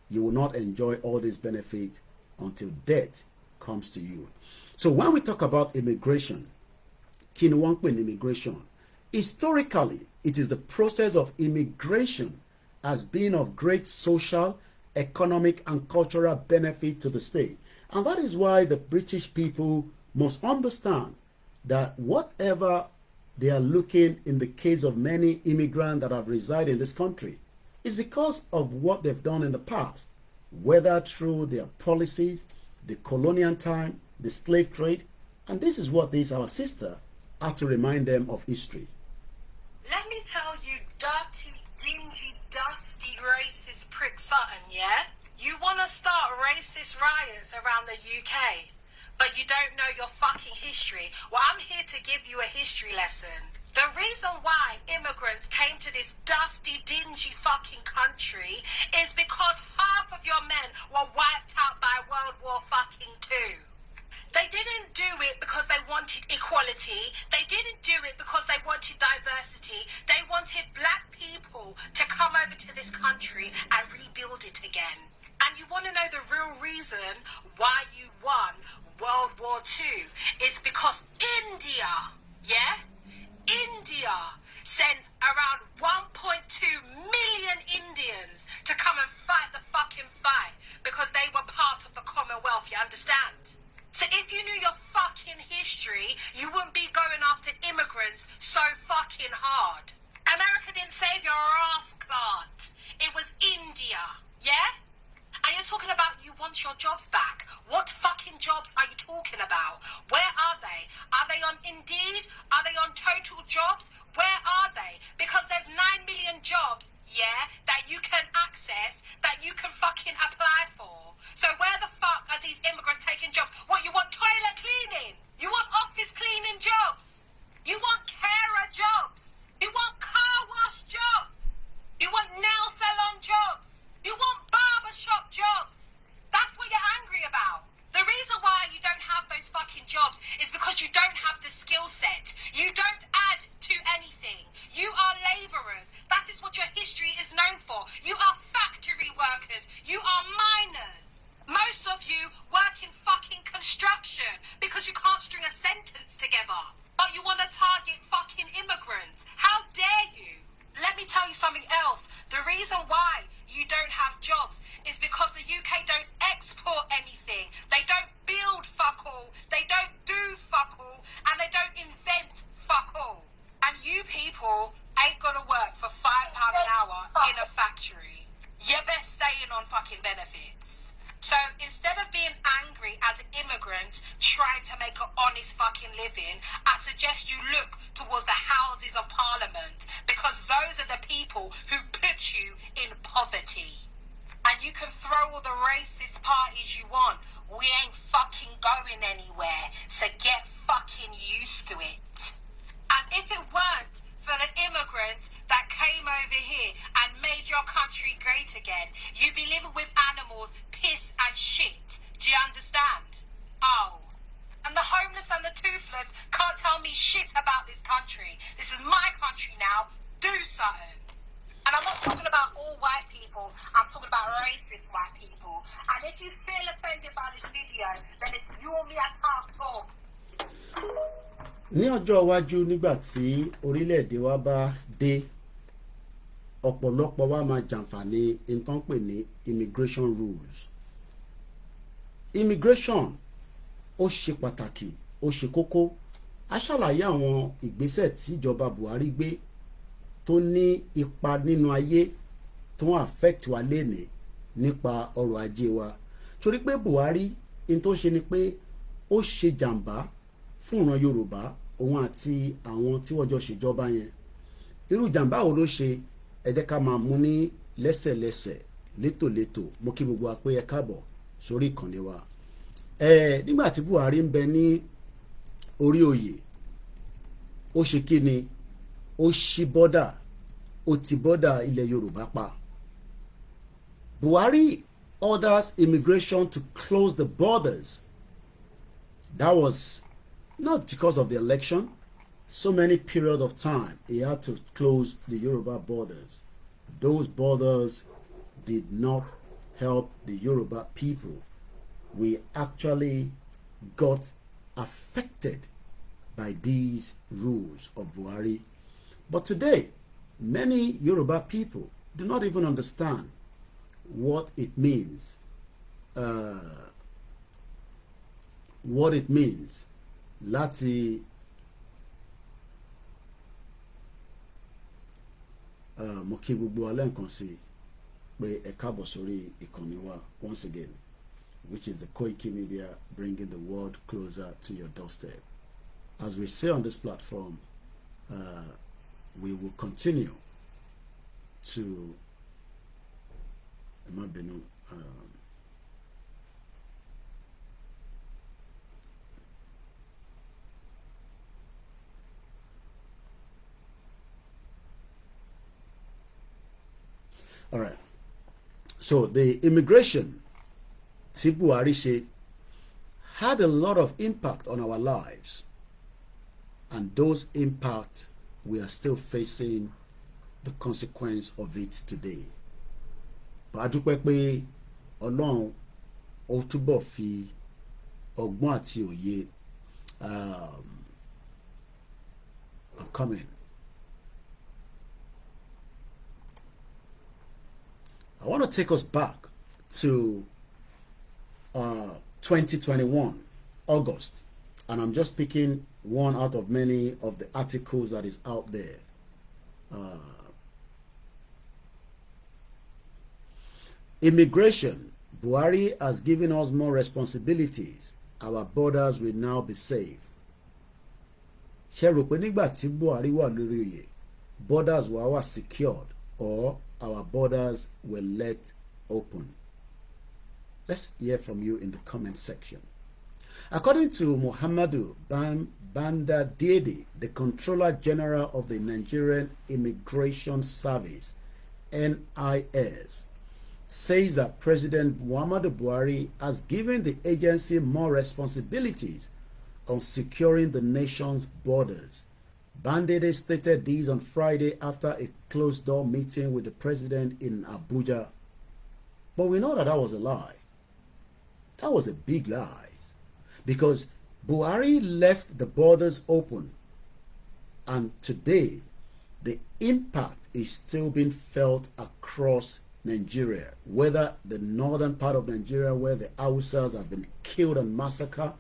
you will not enjoy all these benefits until death comes to you. So when we talk about immigration, immigration, historically, it is the process of immigration as being of great social, economic, and cultural benefit to the state. And that is why the British people must understand that whatever they are looking in the case of many immigrants that have resided in this country is because of what they've done in the past, whether through their policies, the colonial time, the slave trade. And this is what our sister had to remind them of history. Let me tell you, dirty, dingy, dusty, racist prick Sutton, yeah? You want to start racist riots around the UK, but you don't know your fucking history. Well, I'm here to give you a history lesson. The reason why immigrants came to this dusty, dingy fucking country is because half of your men were wiped out by World War fucking II. They didn't do it because they wanted equality. They didn't do it because they wanted diversity. They wanted black people to come over to this country and rebuild it again. And you want to know the real reason why you won World War II is because India, India sent around 1.2 million Indians to come and fight the fucking fight because they were part of the Commonwealth, you understand? So if you knew your fucking history, you wouldn't be going after immigrants so fucking hard. America didn't save your ass, Clark. It was India, yeah? And you're talking about you want your jobs back. What fucking jobs are you talking about? Where are they? Are they on Indeed? Are they on Total Jobs? Where are they? Because there's 9 million jobs, that you can access, that you can fucking apply for. So where the fuck are these immigrants taking jobs? What, you want toilet cleaning? You want office cleaning jobs? You want carer jobs? You want car wash jobs? You want nail salon jobs? You want barbershop jobs? That's what you're angry about. The reason why you don't have those fucking jobs is because you don't have the skill set. You don't add to anything. You are labourers. That is what your history is known for. You are factory workers. You are miners. Most of you live in, I suggest you look towards the Houses of Parliament, because those are the people who put you in poverty. And you can throw all the racist parties you want. We ain't fucking going anywhere, so get fucking used to it. And if it weren't for the immigrants that came over here and made your country great again, you'd be living with animals, piss and shit. Do you understand? Oh. And the homeless and the toothless can't tell me shit about this country. This is my country now. Do something. And I'm not talking about all white people. I'm talking about racist white people. And if you feel offended by this video, then it's you and me I can't talk. Ní ọjọ́ iwájú nígbà tí orílẹ̀-èdè wa bá dé, ọ̀pọ̀lọpọ̀ wa máa jàǹfààní nǹkan pè ní immigration rules. Immigration ó ṣe pàtàkì, ó ṣe kókó. A ṣàlàyé àwọn ìgbésẹ̀ tí ìjọba Buhari gbé tó ní ipa nínú ayé tó ń affect wa lénìí nípa ọrọ̀ ajé wa. Torí pé Buhari in tó ṣe ni pé ó ṣe jàǹbá fún ìran Yorùbá òun àti àwọn tí wọ́n jọ ṣèjọba yẹn. Irú jàǹbá wo ló ṣe? Ẹ jẹ́ ká máa mú ní lẹ́sẹ̀lẹ́sẹ̀ létòlétò. Mo kí gbogbo wa pé ẹ káàbọ̀ sórí ìkànnì wa. Nígbà tí Buhari ń bẹ ní orí oyè, ó ṣe kí ni? Ó ṣí bọ́dà, ó ti bọ́dà ilẹ̀ Yorùbá pa. Buhari orders immigration to close the borders. That was not because of the election. So many period of time he had to close the Yoruba borders. Those borders did not help the Yoruba people. We actually got affected by these rules of Buhari. But today, many Yoruba people do not even understand what it means. Láti mo kí gbogbo alẹ́ nǹkan sí pé ẹ káàbọ̀ sórí ìkànnì wa once again, which is the Koikimedia, bringing the world closer to your doorstep. As we say on this platform, we will continue to all right. So the immigration tí Buhari ṣe had a lot of impact on our lives, and those impacts we are still facing the consequence of it today. But a dúpẹ́ pé Ọlọ́run ó túbọ̀ fi ọgbọ́n àti òye I'm coming. I want to take us back to 2021, August, and I'm just picking one out of many of the articles that is out there. Immigration. Buhari has given us more responsibilities. Our borders will now be safe. Ṣé rò pé nígbà tí Buhari wà lórí oyè, borders were secured or our borders were let open? Let's hear from you in the comment section. According to Muhammadu Banda Dede, the Controller General of the Nigerian Immigration Service, NIS, says that President Muhammadu Buhari has given the agency more responsibilities on securing the nation's borders. Bandede stated this on Friday after a closed-door meeting with the president in Abuja. But we know that that was a lie. That was a big lie. Because Buhari left the borders open. And today, the impact is still being felt across Nigeria. Whether the northern part of Nigeria, where the Hausas have been killed and massacred,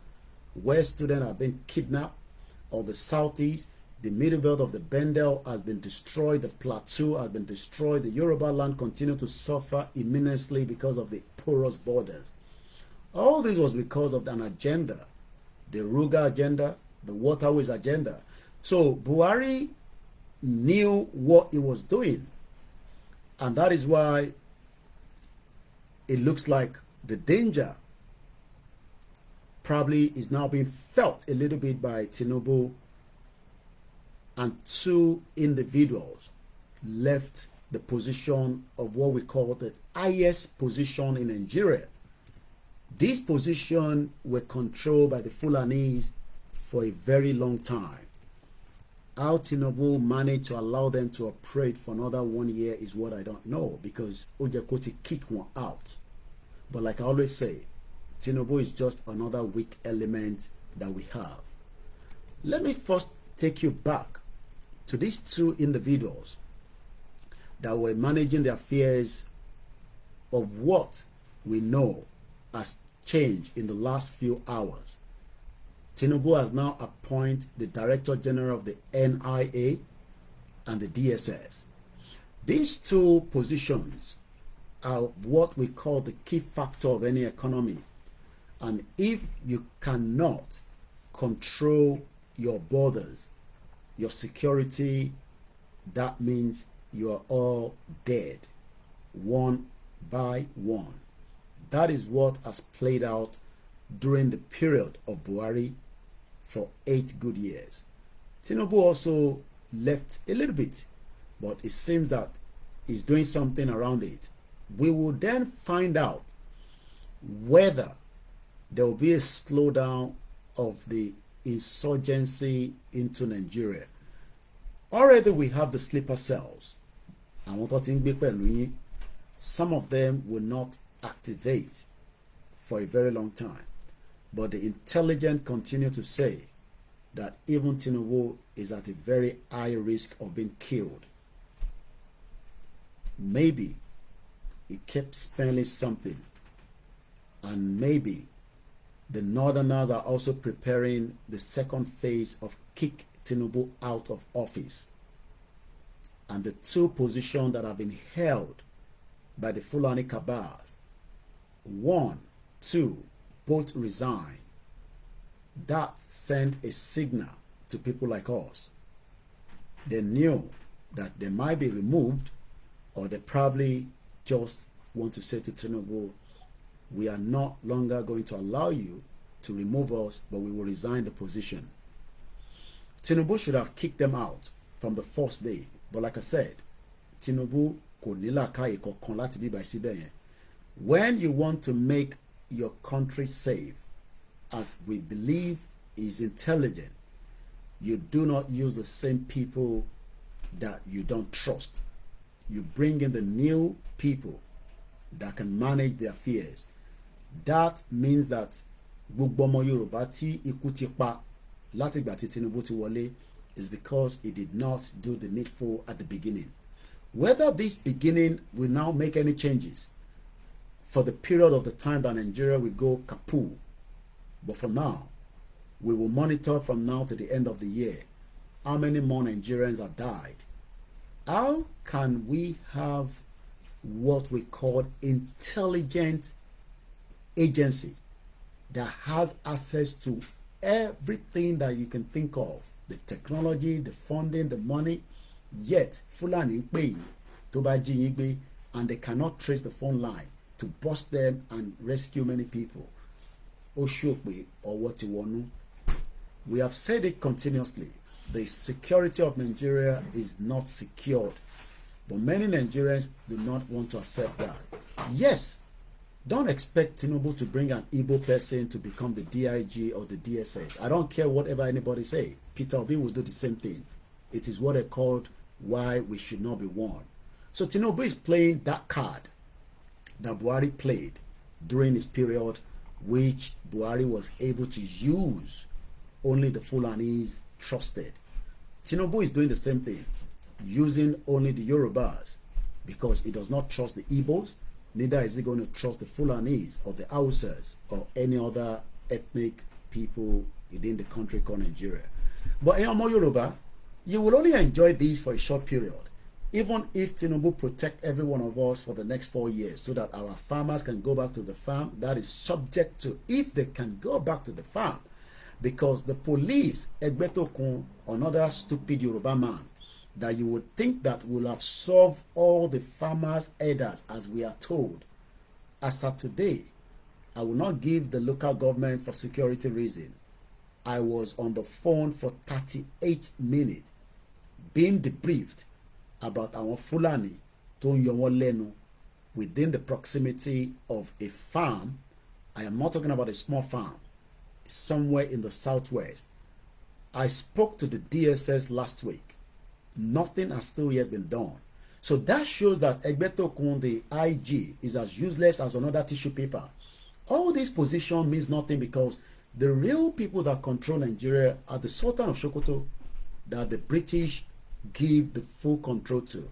where students have been kidnapped, or the southeast, the middle belt of the Bendel has been destroyed, the plateau has been destroyed, the Yoruba land continues to suffer immensely because of the porous borders. All this was because of an agenda, the Ruga agenda, the waterways agenda. So Buhari knew what he was doing, and that is why it looks like the danger probably is now being felt a little bit by Tinubu, and two individuals left the position of what we call the highest position in Nigeria. These positions were controlled by the Fulanis for a very long time. How Tinubu managed to allow them to operate for another 1 year is what I don't know, because Ojakoti kicked one out. But like I always say, Tinubu is just another weak element that we have. Let me first take you back to these two individuals that were managing the affairs of what we know has changed in the last few hours. Tinubu has now appointed the Director General of the NIA and the DSS. These two positions are what we call the key factor of any economy. And if you cannot control your borders, your security, that means you are all dead, one by one. That is what has played out during the period of Buhari for 8 good years. Tinubu also left a little bit, but it seems that he's doing something around it. We will then find out whether there will be a slowdown of the insurgency into Nigeria. Already we have the sleeper cells. Some of them will not activate for a very long time. But the intelligent continue to say that even Tinubu is at a very high risk of being killed. Maybe he kept spelling something, and maybe the Northerners are also preparing the second phase of kick Tinubu out of office. And the two positions that have been held by the Fulani cabals, 1, 2, both resign. That sent a signal to people like us. They knew that they might be removed, or they probably just want to say to Tinubu, we are not longer going to allow you to remove us, but we will resign the position. Tinubu should have kicked them out from the first day. But like I said, Tinubu kò ní làákàyè kankan láti bí báyìí síbẹ̀ yẹn. When you want to make your country safe, as we believe is intelligent, you do not use the same people that you don't trust. You bring in the new people that can manage the affairs. That means that gbogbo ọmọ Yorùbá tí ikú ti pa látìgbà tí Tinubu ti wọlé is because he did not do the needful at the beginning. Whether this beginning will now make any changes for the period of the time that Nigeria will go kaput, but for now, we will monitor from now to the end of the year how many more Nigerians have died. How can we have what we call intelligent agency that has access to everything that you can think of, the technology, the funding, the money, yet Fulani paying to buy Jinigbe, and they cannot trace the phone line to bust them and rescue many people? Oshokwe or what you want. We have said it continuously. The security of Nigeria is not secured, but many Nigerians do not want to accept that. Yes, don't expect Tinubu to bring an Igbo person to become the DIG or the DSS. I don't care whatever anybody say. Peter Obi will do the same thing. It is what they called why we should not be warned. So Tinubu is playing that card that Buhari played during his period, which Buhari was able to use. Only the Fulanis trusted. Tinubu is doing the same thing, using only the Yorubas, because he does not trust the Igbos, neither is he going to trust the Fulanis or the Hausas or any other ethnic people within the country called Nigeria. But in Yoruba, you will only enjoy these for a short period. Even if Tinubu protect every one of us for the next 4 years so that our farmers can go back to the farm, that is subject to if they can go back to the farm. Because the police, Egbetokun, another stupid Yoruba man, that you would think that will have solved all the farmers' headers as we are told. As of today, I will not give the local government for security reason. I was on the phone for 38 minutes being debriefed about our Fulani tó ń yọ wọ́n lẹ́nu within the proximity of a farm. I am not talking about a small farm, somewhere in the southwest. I spoke to the DSS last week. Nothing has still yet been done. So that shows that Egbetokun, the IG, is as useless as another tissue paper. All this position means nothing because the real people that control Nigeria are the Sultan of Sokoto that the British give the full control to.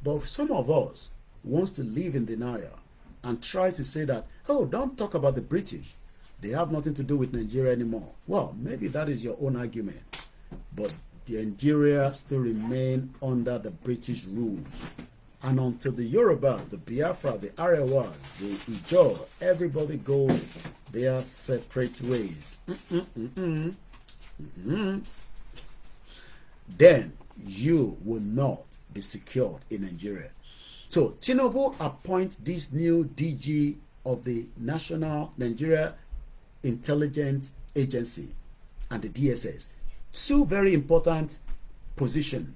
But some of us wants to live in denial and try to say that, oh, don't talk about the British. They have nothing to do with Nigeria anymore. Well, maybe that is your own argument. But Nigeria still remain under the British rules. And until the Yorubas, the Biafra, the Arewas, the Ijaw, everybody goes their separate ways. Then you will not be secured in Nigeria. So Tinubu appoints this new DG of the National Nigeria Intelligence Agency and the DSS. Two very important positions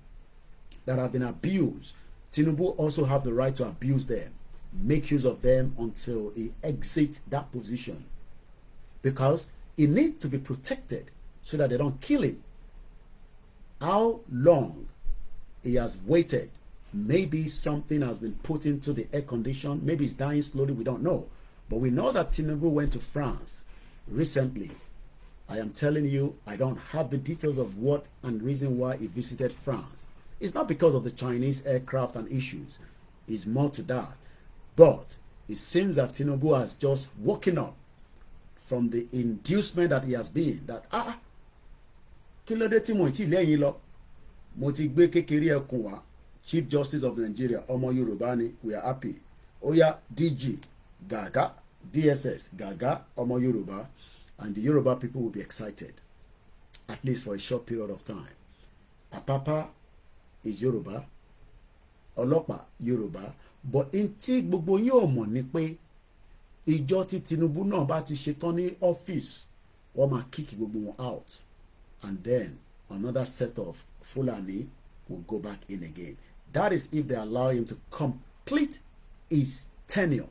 that have been abused. Tinubu also have the right to abuse them, make use of them until he exits that position, because he needs to be protected so that they don't kill him. How long he has waited? Maybe something has been put into the air condition. Maybe he's dying slowly. We don't know. But we know that Tinubu went to France recently. I am telling you, I don't have the details of what and reason why he visited France. It's not because of the Chinese aircraft and issues. It's more to that. But it seems that Tinubu has just woken up from the inducement that he has been. That, kí ló dé tí mo ti lẹ́yìn lọ? Mo ti gbé kékeré ẹkùn wá. Chief Justice of Nigeria, ọmọ Yorùbá ni, we are happy. Oya DG, Gaga, DSS, Gaga, ọmọ Yorùbá. And the Yoruba people will be excited, at least for a short period of time. Apapa is Yoruba, Ọlọ́pàá Yoruba, but in tí gbogbo yín ò mọ̀ ni pé ìjọ tí Tinubu náà bá ti ṣetán ní ọ́fíìsì, wọ́n máa kick gbogbo wọn out, and then another set of Fulani will go back in again. That is if they allow him to complete his tenure,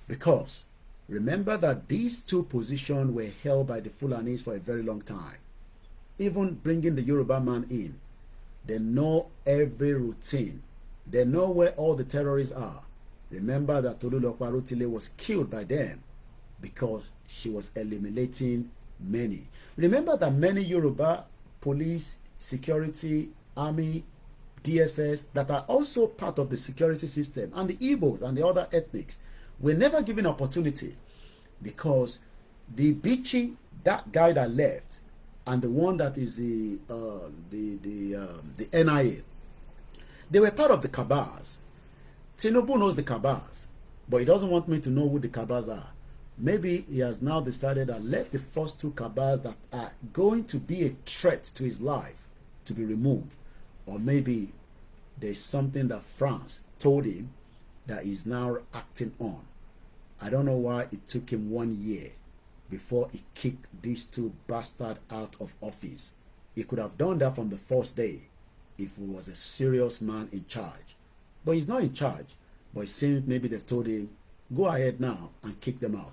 because remember that these two positions were held by the Fulanis for a very long time. Even bringing the Yoruba man in, they know every routine. They know where all the terrorists are. Remember that Tolulokpa Rotile was killed by them because she was eliminating many. Remember that many Yoruba police, security, army, DSS that are also part of the security system, and the Igbos and the other ethnics were never given opportunity, because the Bichi, that guy that left, and the one that is the NIA, they were part of the cabals. Tinubu knows the cabals, but he doesn't want me to know who the cabals are. Maybe he has now decided that let the first two cabals that are going to be a threat to his life to be removed. Or maybe there's something that France told him that he's now acting on. I don't know why it took him 1 year before he kicked these two bastards out of office. He could have done that from the first day if he was a serious man in charge. But he's not in charge. But it seems maybe they've told him, go ahead now and kick them out.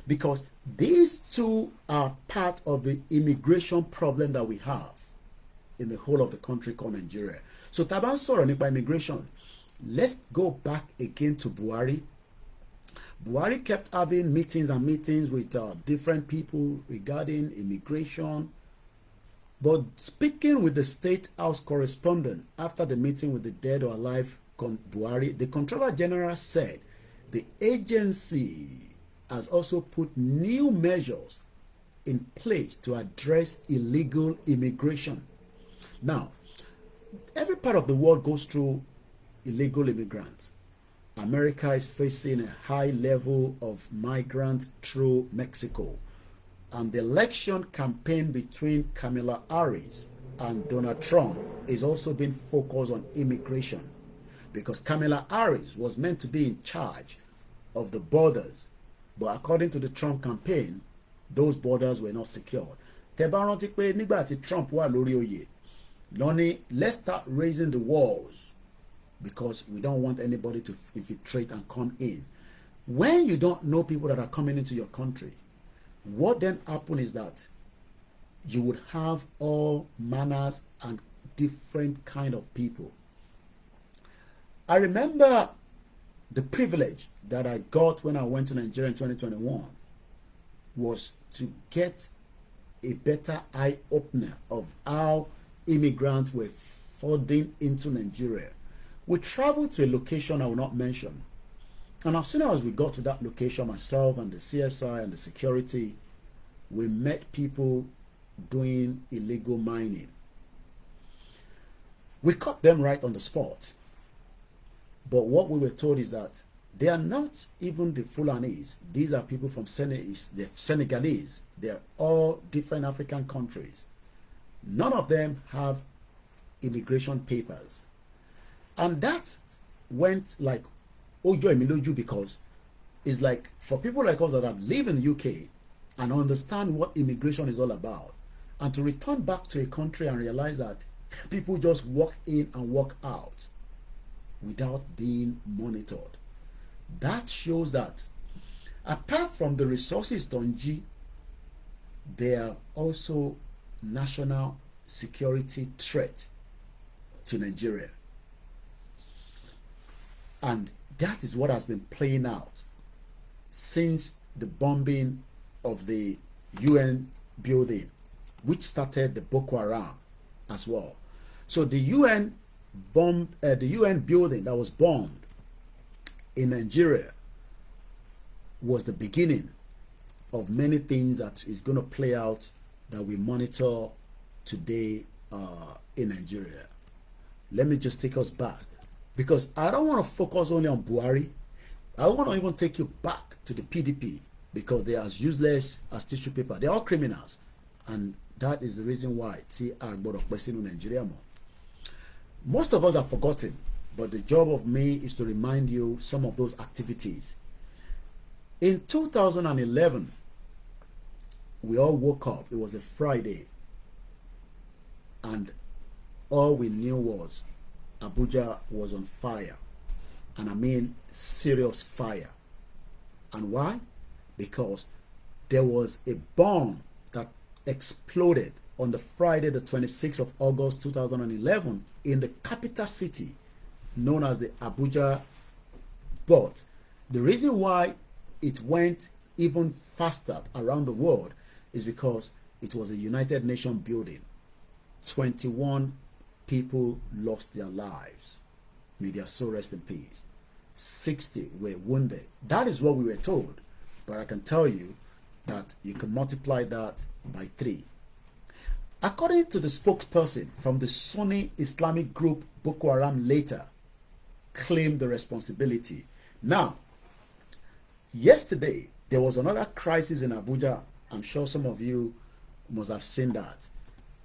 Because these two are part of the immigration problem that we have in the whole of the country called Nigeria. So taban sọ̀rọ̀ nípa immigration. Let's go back again to Buhari. Buhari kept having meetings and meetings with different people regarding immigration. But speaking with the State House correspondent after the meeting with the dead or alive Buhari, the Comptroller General said the agency has also put new measures in place to address illegal immigration. Now, every part of the world goes through illegal immigrants. America is facing a high level of migrants through Mexico. And the election campaign between Kamala Harris and Donald Trump is also being focused on immigration, because Kamala Harris was meant to be in charge of the borders, but according to the Trump campaign, those borders were not secured. Tẹ́ bá rántí pé nígbà tí Trump wà lórí oyè, lọ́ní, let's start raising the walls because we don't want anybody to infiltrate and come in. When you don't know people that are coming into your country, what then happens is that you would have all manners and different kind of people. I remember the privilege that I got when I went to Nigeria in 2021 was to get a better eye-opener of how immigrants were flooding into Nigeria. We traveled to a location I will not mention. And as soon as we got to that location, myself and the CSI and the security, we met people doing illegal mining. We caught them right on the spot. But what we were told is that they are not even the Fulanese. These are people from the Senegalese. They are all different African countries. None of them have immigration papers. And that went like Ojo Emiloju, because it's like for people like us that have lived in the UK and understand what immigration is all about, and to return back to a country and realize that people just walk in and walk out without being monitored. That shows that apart from the resources Donji, there are also national security threat to Nigeria. And that is what has been playing out since the bombing of the UN building, which started the Boko Haram as well. So the UN building that was bombed in Nigeria was the beginning of many things that is going to play out that we monitor today in Nigeria. Let me just take us back, because I don't want to focus only on Buhari. I want to even take you back to the PDP, because they are as useless as tissue paper. They are all criminals, and that is the reason why Nigeria more. Most of us have forgotten, but the job of me is to remind you some of those activities. In 2011, we all woke up. It was a Friday, and all we knew was Abuja was on fire, and I mean serious fire. And why? Because there was a bomb that exploded on the Friday, the 26th of August 2011, in the capital city known as the Abuja. But the reason why it went even faster around the world is because it was a United Nations building. 21 people lost their lives. May their soul rest in peace. 60 were wounded. That is what we were told. But I can tell you that you can multiply that by 3. According to the spokesperson from the Sunni Islamic group Boko Haram, later claimed the responsibility. Now, yesterday, there was another crisis in Abuja. I'm sure some of you must have seen that.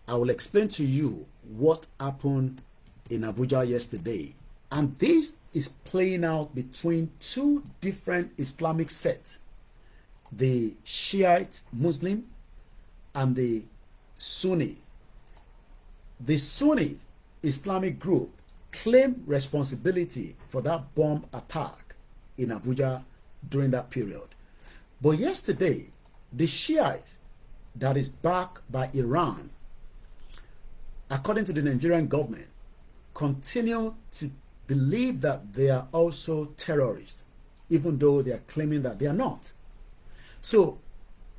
I will explain to you what happened in Abuja yesterday. And this is playing out between two different Islamic sects, the Shiite Muslim and the Sunni. The Sunni Islamic group claimed responsibility for that bomb attack in Abuja during that period. But yesterday, the Shiite that is backed by Iran, according to the Nigerian government, continue to believe that they are also terrorists, even though they are claiming that they are not. So,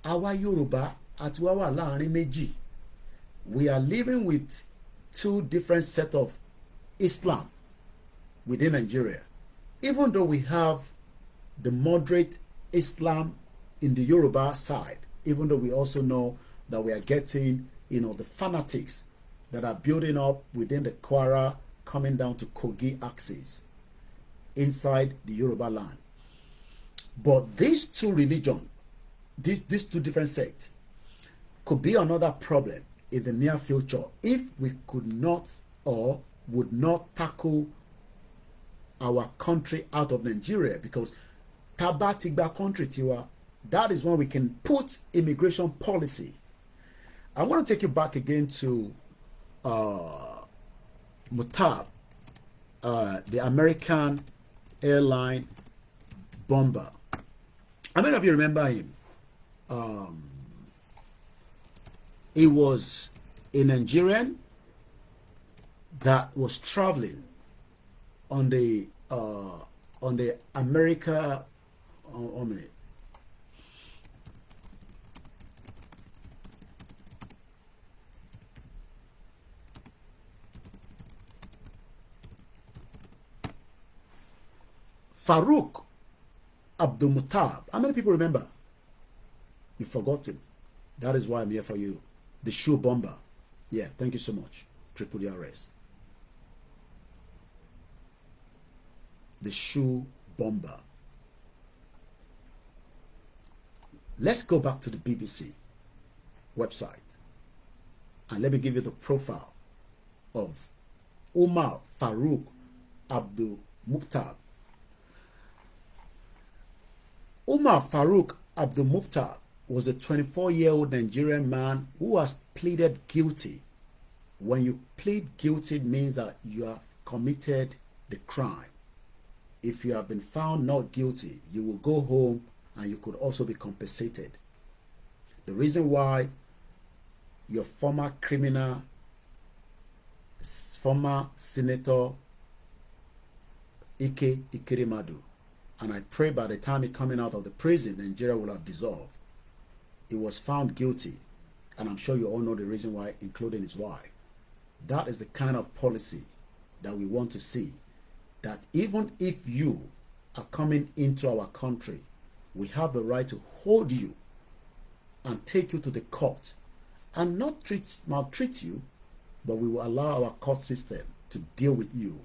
our Yoruba at Wawa Laarin Meji, we are living with two different sets of Islam within Nigeria. Even though we have the moderate Islam in the Yoruba side, even though we also know that we are getting, the fanatics that are building up within the Kwara, coming down to Kogi axis inside the Yoruba land. But these two religions, these two different sects, could be another problem in the near future if we could not or would not tackle our country out of Nigeria, because Tabatigba country tiwa, that is when we can put immigration policy. I want to take you back again to Mutab, the American airline bomber. How many of you remember him? He was a Nigerian that was traveling on the America. Farouk Abdul Mutab. How many people remember? You've forgotten. That is why I'm here for you. The shoe bomber. Yeah, thank you so much. Triple DRS. The shoe bomber. Let's go back to the BBC website and let me give you the profile of Umar Farouk Abdul Mukhtar. Umar Farouk Abdul Mukhtar was a 24-year-old Nigerian man who has pleaded guilty. When you plead guilty, it means that you have committed the crime. If you have been found not guilty, you will go home and you could also be compensated. The reason why your former Senator Ike Ikerimadu, and I pray by the time he coming out of the prison, Nigeria will have dissolved. He was found guilty, and I'm sure you all know the reason why, including his wife. That is the kind of policy that we want to see, that even if you are coming into our country, we have the right to hold you and take you to the court and not maltreat you, but we will allow our court system to deal with you.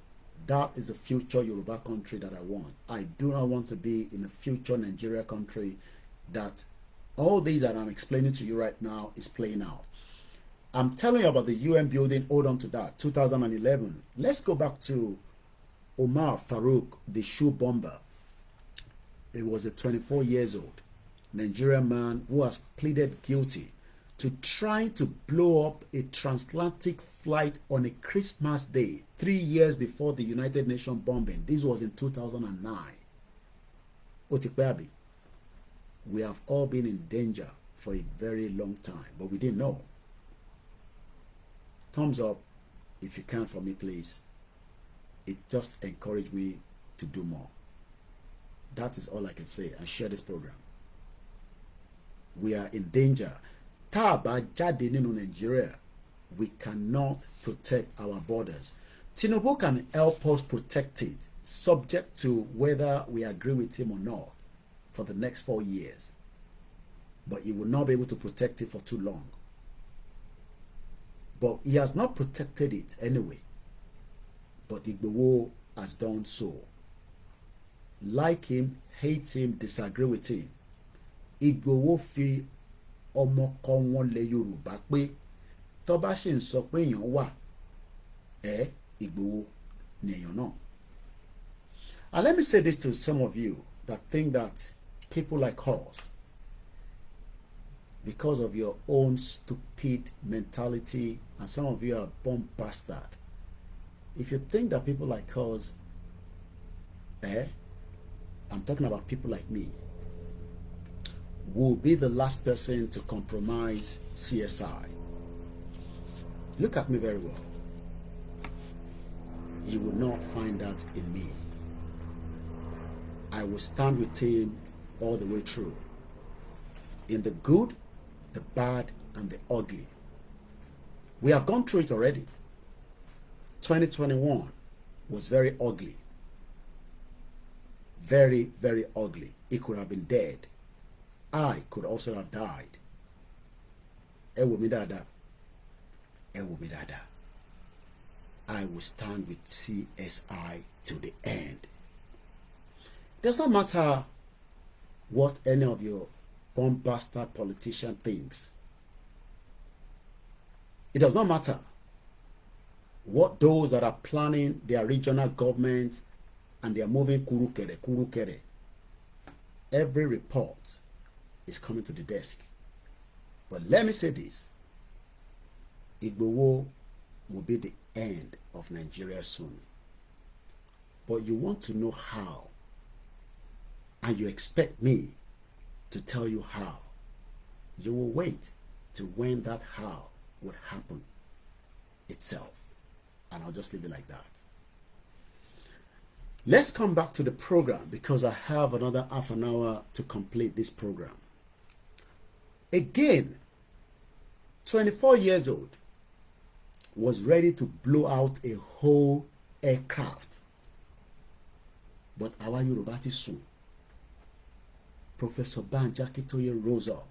That is the future Yoruba country that I want. I do not want to be in a future Nigeria country that all these that I'm explaining to you right now is playing out. I'm telling you about the UN building. Hold on to that. 2011. Let's go back to Umar Farouk, the shoe bomber. He was a 24 years old Nigerian man who has pleaded guilty to trying to blow up a transatlantic flight on a Christmas day 3 years before the United Nations bombing. This was in 2009. Otikweabi. We have all been in danger for a very long time, but we didn't know. Thumbs up if you can for me, please. It just encouraged me to do more. That is all I can say, and share this program. We are in danger. Taba jade nínú Nigeria, we cannot protect our borders. Tinubu can help us protect it, subject to whether we agree with him or not, for the next 4 years. But he will not be able to protect it for too long. But he has not protected it anyway. But Igboho has done so. Like him, hate him, disagree with him. Igboho fi ọmọ kan wọn lẹ Yorùbá pé tó bá ṣe ń sọ pé èèyàn wà Igboho ni èèyàn náà. And let me say this to some of you that think that people like us, because of your own stupid mentality, and some of you are born bastard. If you think that people like us, I'm talking about people like me, will be the last person to compromise CSI. Look at me very well. You will not find that in me. I will stand with him all the way through. In the good, the bad, and the ugly. We have gone through it already. 2021 was very ugly. Very, very ugly. He could have been dead. I could also have died. Ewo mi dada. Ewo mi dada. I will stand with CSI till the end. It does not matter what any of your bombastic politician thinks. It does not matter what those that are planning their regional governments and they are moving kurukere, kurukere. Every report is coming to the desk. But let me say this. Igboho will be the end of Nigeria soon. But you want to know how. And you expect me to tell you how. You will wait to when that how would happen itself. And I'll just leave it like that. Let's come back to the program because I have another half an hour to complete this program. Again, 24 years old, was ready to blow out a whole aircraft. But our Yoruba ti soon. Professor Banji Akintoye rose up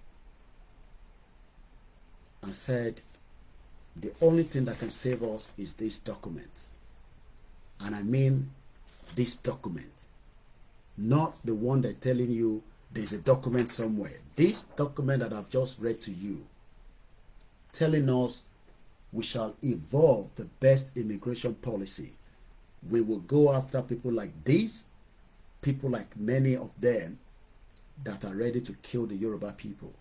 and said, the only thing that can save us is this document. And I mean this document. Not the one they're telling you there's a document somewhere. This document that I've just read to you, telling us we shall evolve the best immigration policy. We will go after people like these, people like many of them that are ready to kill the Yoruba people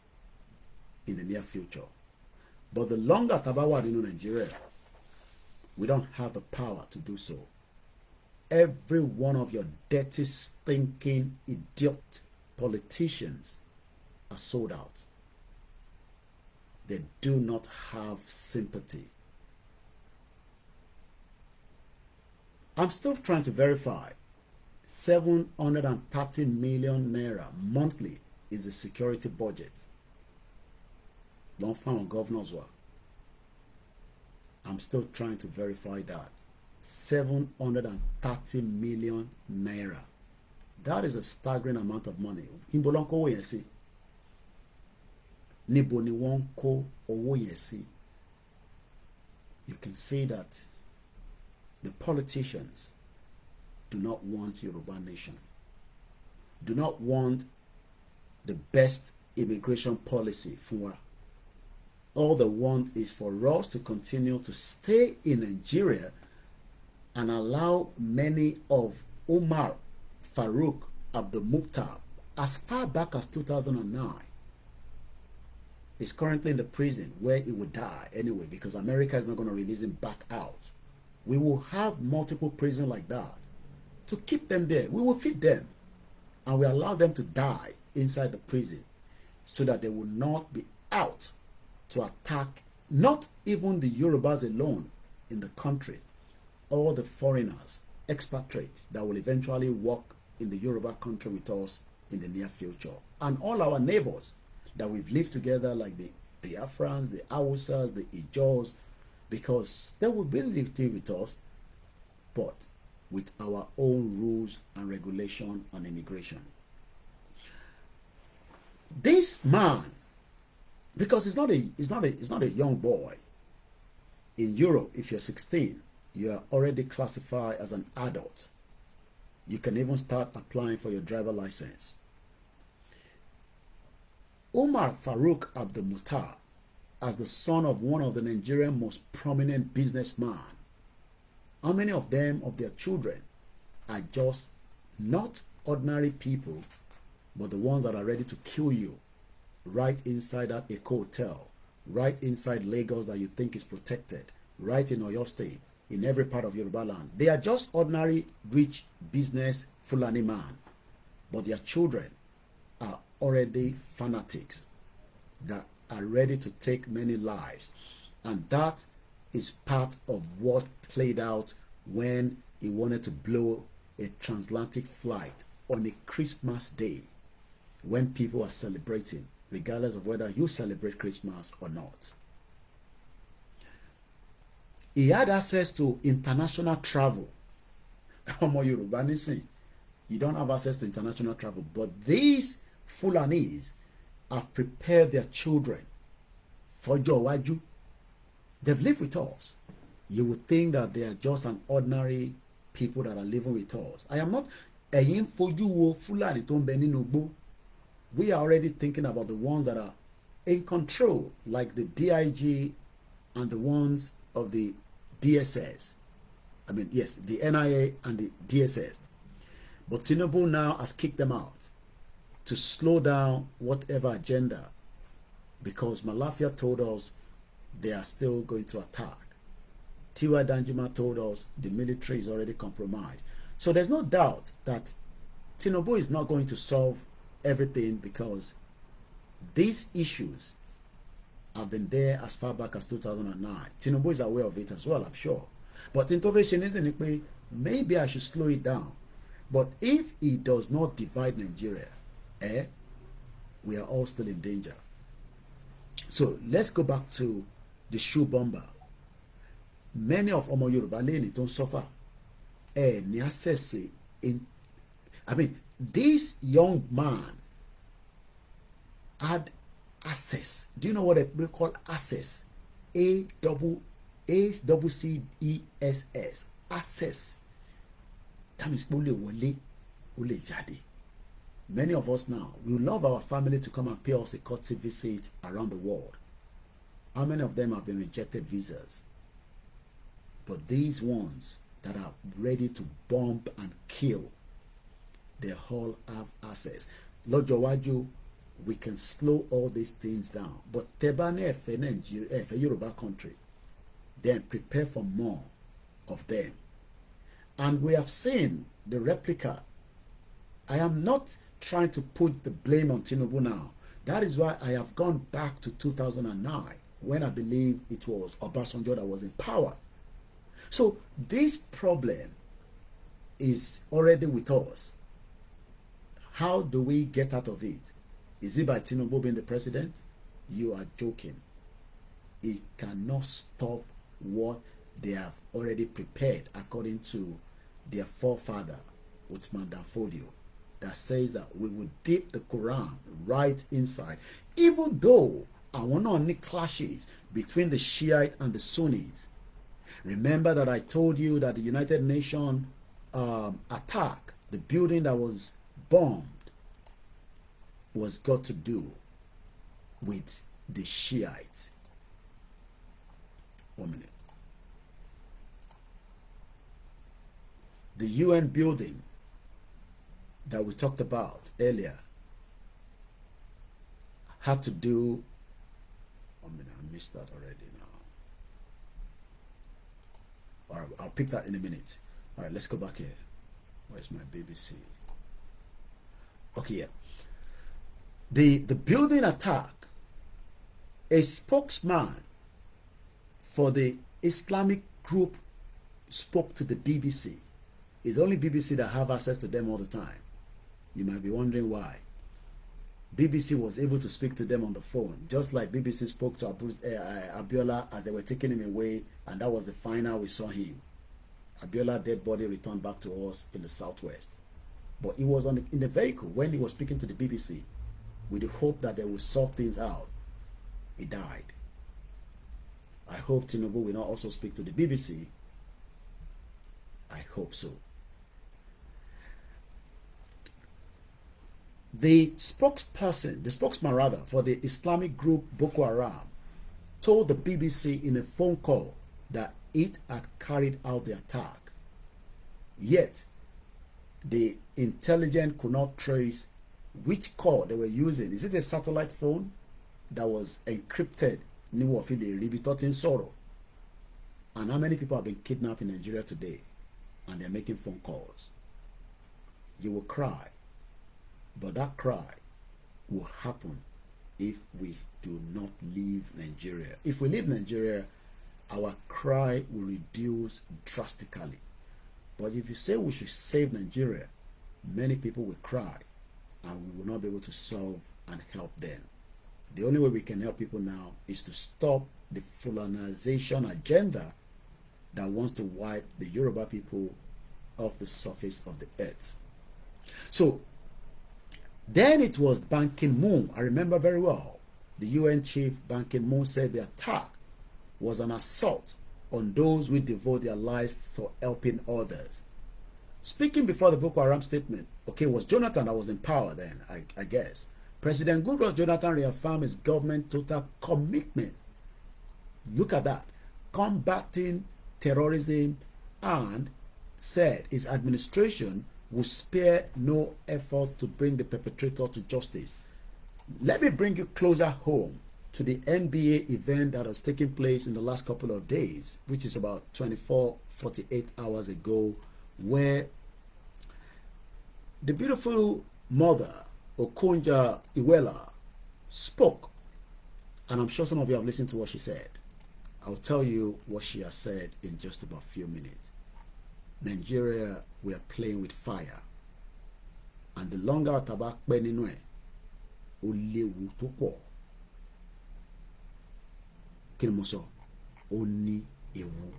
in the near future. But the longer Tabawa in Nigeria, we don't have the power to do so. Every one of your dirty, stinking, idiot politicians are sold out. They do not have sympathy. I'm still trying to verify. 730 million naira monthly is the security budget. Don't find governors were. I'm still trying to verify that. 730 million naira. That is a staggering amount of money. Imbolonko yesi. Níbo ni wọ́n kó owó yẹn sí. You can see that the politicians do not want Yoruba nation, do not want the best immigration policy for. All they want is for us to continue to stay in Nigeria and allow many of Umar Farouk Abdul Mukhtar as far back as 2009 is currently in the prison where he would die anyway because America is not going to release him back out. We will have multiple prisons like that to keep them there. We will feed them and we allow them to die inside the prison so that they will not be out to attack not even the Yorubas alone in the country, all the foreigners, expatriates that will eventually work in the Yoruba country with us in the near future, and all our neighbors that we've lived together like the Biafrans, the Hausas, the Ijos, because they will be living with us, but with our own rules and regulation on immigration. This man, because he's not a young boy. In Europe, if you're 16, you are already classified as an adult. You can even start applying for your driver license. Umar Farouk Abdul Mukhtar, as the son of one of the Nigerian most prominent businessmen, how many of them, of their children, are just not ordinary people, but the ones that are ready to kill you right inside that Eco Hotel, right inside Lagos that you think is protected, right in Oyo State, in every part of Yoruba land. They are just ordinary rich business Fulani man, but their children are already fanatics that are ready to take many lives. And that is part of what played out when he wanted to blow a transatlantic flight on a Christmas day when people are celebrating, regardless of whether you celebrate Christmas or not. He had access to international travel. You don't have access to international travel, but these Fulanis have prepared their children for Jowaju. They've lived with us. You would think that they are just an ordinary people that are living with us. I am not Fulani. We are already thinking about the ones that are in control, like the DIG and the ones of the DSS. I mean, yes, the NIA and the DSS. But Tinubu now has kicked them out to slow down whatever agenda, because Malafia told us they are still going to attack. Tiwa Danjuma told us the military is already compromised. So there's no doubt that Tinubu is not going to solve everything, because these issues have been there as far back as 2009. Tinubu is aware of it as well, I'm sure. But intervention isn't, maybe I should slow it down. But if he does not divide Nigeria, we are all still in danger. So let's go back to the shoe bomber. Many of Omo Yoruba lẹ́yìn tó ń suffer ní access in. I mean, this young man had access. Do you know what they call access? A-double-C-E-S-S. Access. That means ole jade. Many of us now, we love our family to come and pay us a courtesy visit around the world. How many of them have been rejected visas? But these ones that are ready to bomb and kill, they all have access. Lord Jawaju, we can slow all these things down. But Tebane Efe Nigeria, Efe Yoruba country, then prepare for more of them. And we have seen the replica. I am not trying to put the blame on Tinubu now. That is why I have gone back to 2009, when I believe it was Obasanjo that was in power. So this problem is already with us. How do we get out of it? Is it by Tinubu being the president? You are joking. It cannot stop what they have already prepared according to their forefather, Uthman Danfodio, that says that we will dip the Quran right inside. Even though I want only clashes between the Shiite and the Sunnis. Remember that I told you that the United Nations attack, the building that was bombed, was got to do with the Shiites. 1 minute. The UN building that we talked about earlier had to do, 1 minute, I missed that already now. All right, I'll pick that in a minute. All right, let's go back here. Where's my BBC? Okay, yeah. The building attack, a spokesman for the Islamic group spoke to the BBC. It's only BBC that have access to them all the time. You might be wondering why. BBC was able to speak to them on the phone, just like BBC spoke to Abiola as they were taking him away, and that was the final we saw him. Abiola's dead body returned back to us in the southwest. But he was in the vehicle when he was speaking to the BBC with the hope that they would sort things out. He died. I hope Tinubu will not also speak to the BBC. I hope so. The spokesman rather, for the Islamic group Boko Haram told the BBC in a phone call that it had carried out the attack. Yet, the intelligence could not trace which call they were using. Is it a satellite phone that was encrypted? And how many people have been kidnapped in Nigeria today and they're making phone calls? You will cry. But that cry will happen if we do not leave Nigeria. If we leave Nigeria, our cry will reduce drastically. But if you say we should save Nigeria, many people will cry and we will not be able to solve and help them. The only way we can help people now is to stop the Fulanization agenda that wants to wipe the Yoruba people off the surface of the earth. So, then it was Ban Ki-moon. I remember very well. The UN chief Ban Ki-moon said the attack was an assault on those who devote their life for helping others. Speaking before the Boko Haram statement, okay, it was Jonathan that was in power then, I guess. President Goodluck Jonathan reaffirmed his government's total commitment Look at that. Combating terrorism, and said his administration will spare no effort to bring the perpetrator to justice. Let me bring you closer home to the NBA event that has taken place in the last couple of days, which is about 48 hours ago, where the beautiful mother, Akintoye.We, spoke. And I'm sure some of you have listened to what she said. I'll tell you what she has said in just about a few minutes. Nigeria, we are playing with fire. And the longer tabak beninoe, ó léwu tó pọ̀. Kí ni mo sọ? Ó ní ewu.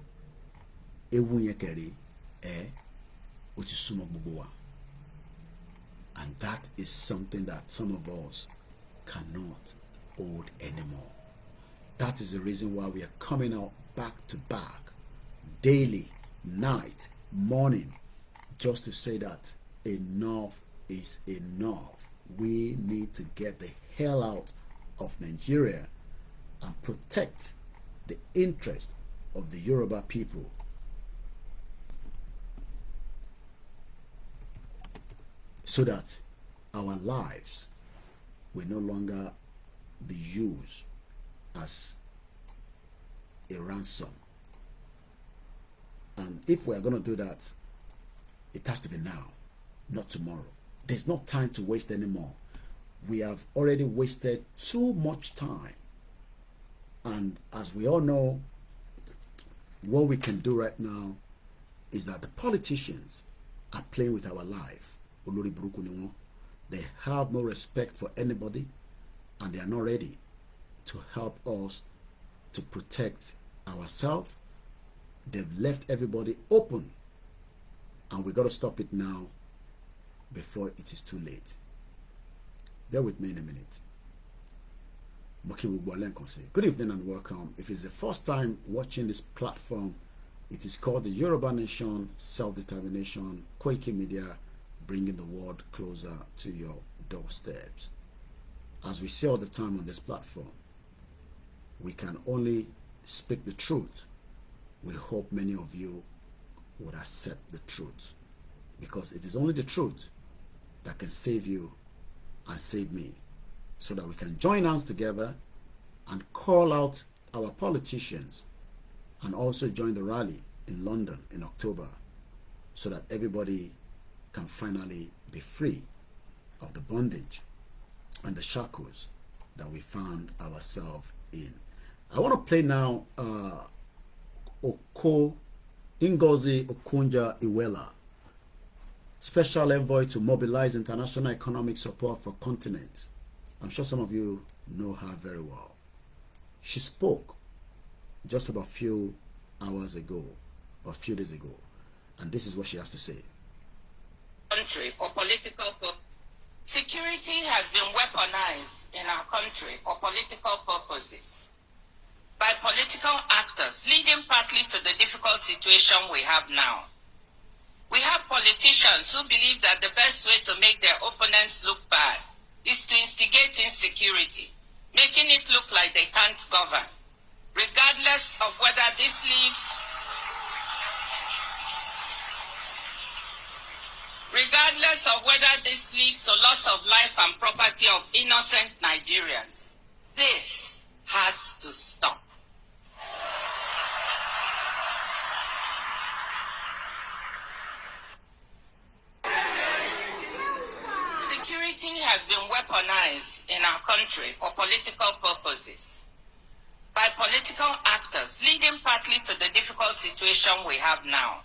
Ewu yẹn kẹ̀rẹ̀ ó ti súnmọ́ gbogbo wa. And that is something that some of us cannot hold anymore. That is the reason why we are coming out back to back, daily, night, morning, just to say that enough is enough. We need to get the hell out of Nigeria and protect the interest of the Yoruba people. So that our lives will no longer be used as a ransom. And if we are going to do that, it has to be now, not tomorrow. There's no time to waste anymore. We have already wasted too much time. And as we all know, what we can do right now is that the politicians are playing with our lives. They have no respect for anybody, and they are not ready to help us to protect ourselves. They've left everybody open, and we got to stop it now before it is too late. Bear with me in a minute. Good evening and welcome. If it's the first time watching this platform, it is called the Yoruba Nation Self-Determination Koikimedia, bringing the world closer to your doorsteps. As we say all the time on this platform, we can only speak the truth. We hope many of you would accept the truth, because it is only the truth that can save you and save me, so that we can join hands together and call out our politicians and also join the rally in London in October, so that everybody can finally be free of the bondage and the shackles that we found ourselves in. I want to play now Ngozi Okonjo-Iweala, Special Envoy to mobilize international economic support for continent. I'm sure some of you know her very well. She spoke just about a few hours ago, or a few days ago, and this is what she has to say. Country for political purposes. Security has been weaponized in our country for political purposes by political actors, leading partly to the difficult situation we have now. We have politicians who believe that the best way to make their opponents look bad is to instigate insecurity, making it look like they can't govern, regardless of whether this leads to loss of life and property of innocent Nigerians. This has to stop. Security has been weaponized in our country for political purposes by political actors, leading partly to the difficult situation we have now.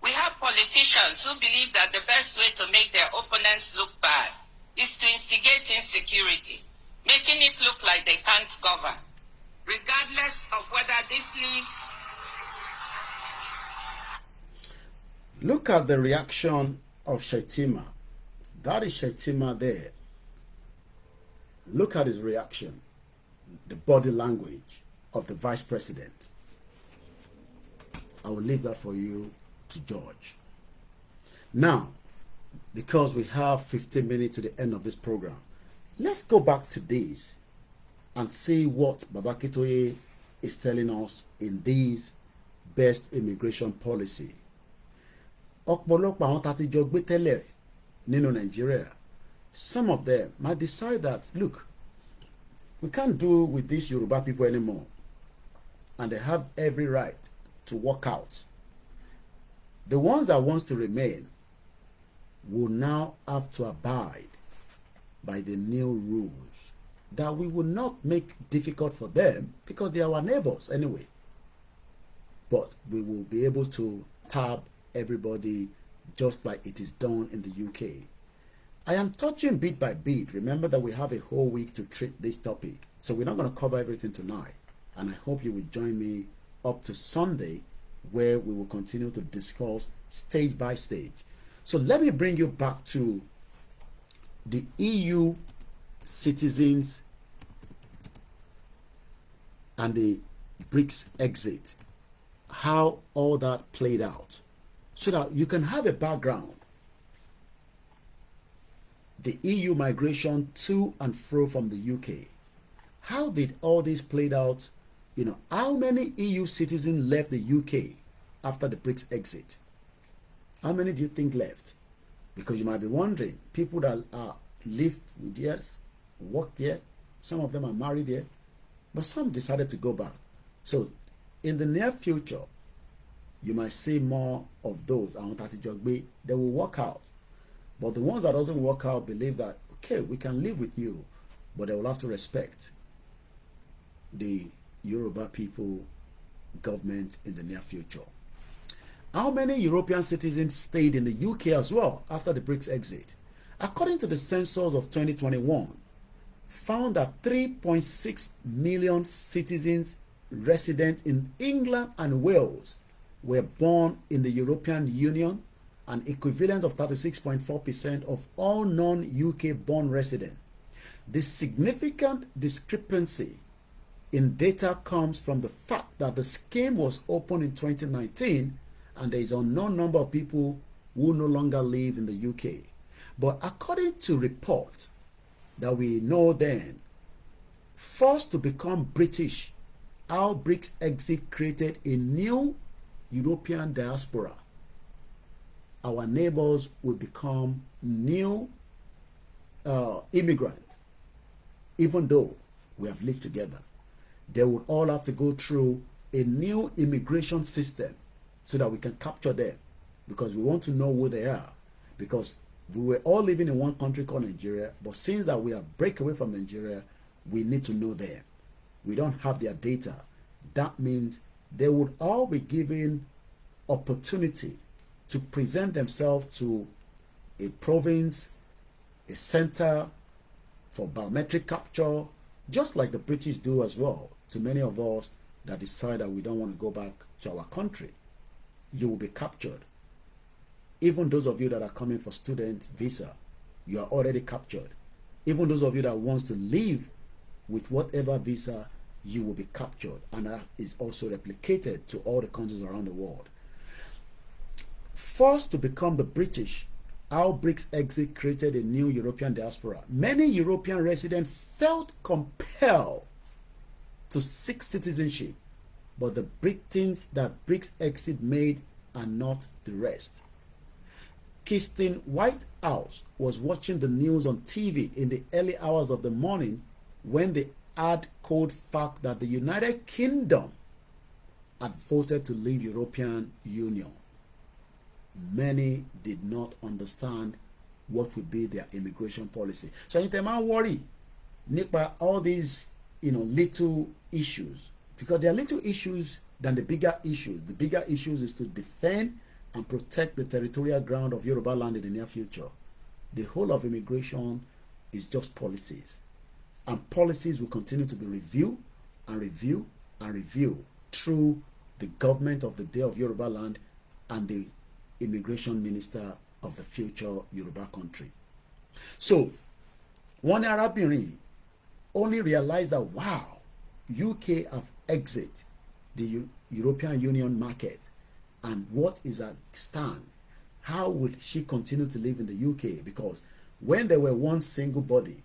We have politicians who believe that the best way to make their opponents look bad is to instigate insecurity, making it look like they can't govern, regardless of whether this leads. Look at the reaction of Shetima. That is Shetima there. Look at his reaction, the body language of the vice president. I will leave that for you to judge. Now, because we have 15 minutes to the end of this program, let's go back to this and see what Baba Akintoye is telling us in this best immigration policy. Ọ̀pọ̀lọpọ̀ àwọn tá a ti jọ gbé tẹ́lẹ̀ nínú Nigeria, some of them might decide that, look, we can't do with these Yoruba people anymore, and they have every right to walk out. The ones that wants to remain will now have to abide by the new rules that we will not make difficult for them because they are our neighbors anyway. But we will be able to tab everybody just like it is done in the UK. I am touching bit by bit. Remember that we have a whole week to treat this topic. So we're not going to cover everything tonight. And I hope you will join me up to Sunday, where we will continue to discuss stage by stage. So let me bring you back to the EU citizens and the BRICS exit, how all that played out, so that you can have a background. The EU migration to and fro from the UK. How did all this played out? You know, how many EU citizens left the UK after the BRICS exit? How many do you think left? Because you might be wondering, people that are lived with years, worked here, some of them are married here, but some decided to go back. So in the near future, you might see more of those, they will work out. But the ones that doesn't work out believe that, okay, we can live with you, but they will have to respect the Yoruba people government in the near future. How many European citizens stayed in the UK as well after the BRICS exit? According to the census of 2021, found that 3.6 million citizens resident in England and Wales were born in the European Union, an equivalent of 36.4% of all non-UK born residents. The significant discrepancy in data comes from the fact that the scheme was opened in 2019 and there is an unknown number of people who no longer live in the UK. But according to report that we know then, forced to become British, our BRICS exit created a new European diaspora. Our neighbors will become new immigrants, even though we have lived together. They would all have to go through a new immigration system so that we can capture them, because we want to know who they are. Because we were all living in one country called Nigeria, but since that we have break away from Nigeria, we need to know them. We don't have their data. That means they would all be given opportunity to present themselves to a province, a center for biometric capture, just like the British do as well, to many of us that decide that we don't want to go back to our country. You will be captured. Even those of you that are coming for student visa, you are already captured. Even those of you that wants to live with whatever visa, you will be captured. And that is also replicated to all the countries around the world. Forced to become the British, our BRICS exit created a new European diaspora. Many European residents felt compelled to seek citizenship, but the things that BRICS exit made are not the rest. Kirsten Whitehouse was watching the news on TV in the early hours of the morning when they had cold fact that the United Kingdom had voted to leave European Union. Many did not understand what would be their immigration policy. So you man worry nipa all these little issues, because there are little issues than the bigger issues. The bigger issues is to defend and protect the territorial ground of Yoruba land in the near future. The whole of immigration is just policies, and policies will continue to be reviewed and reviewed and reviewed through the government of the day of Yoruba land and the immigration minister of the future Yoruba country. So one Arabini only realized that, wow, UK have exit the European Union market, and what is at stand? How would she continue to live in the UK? Because when they were one single body,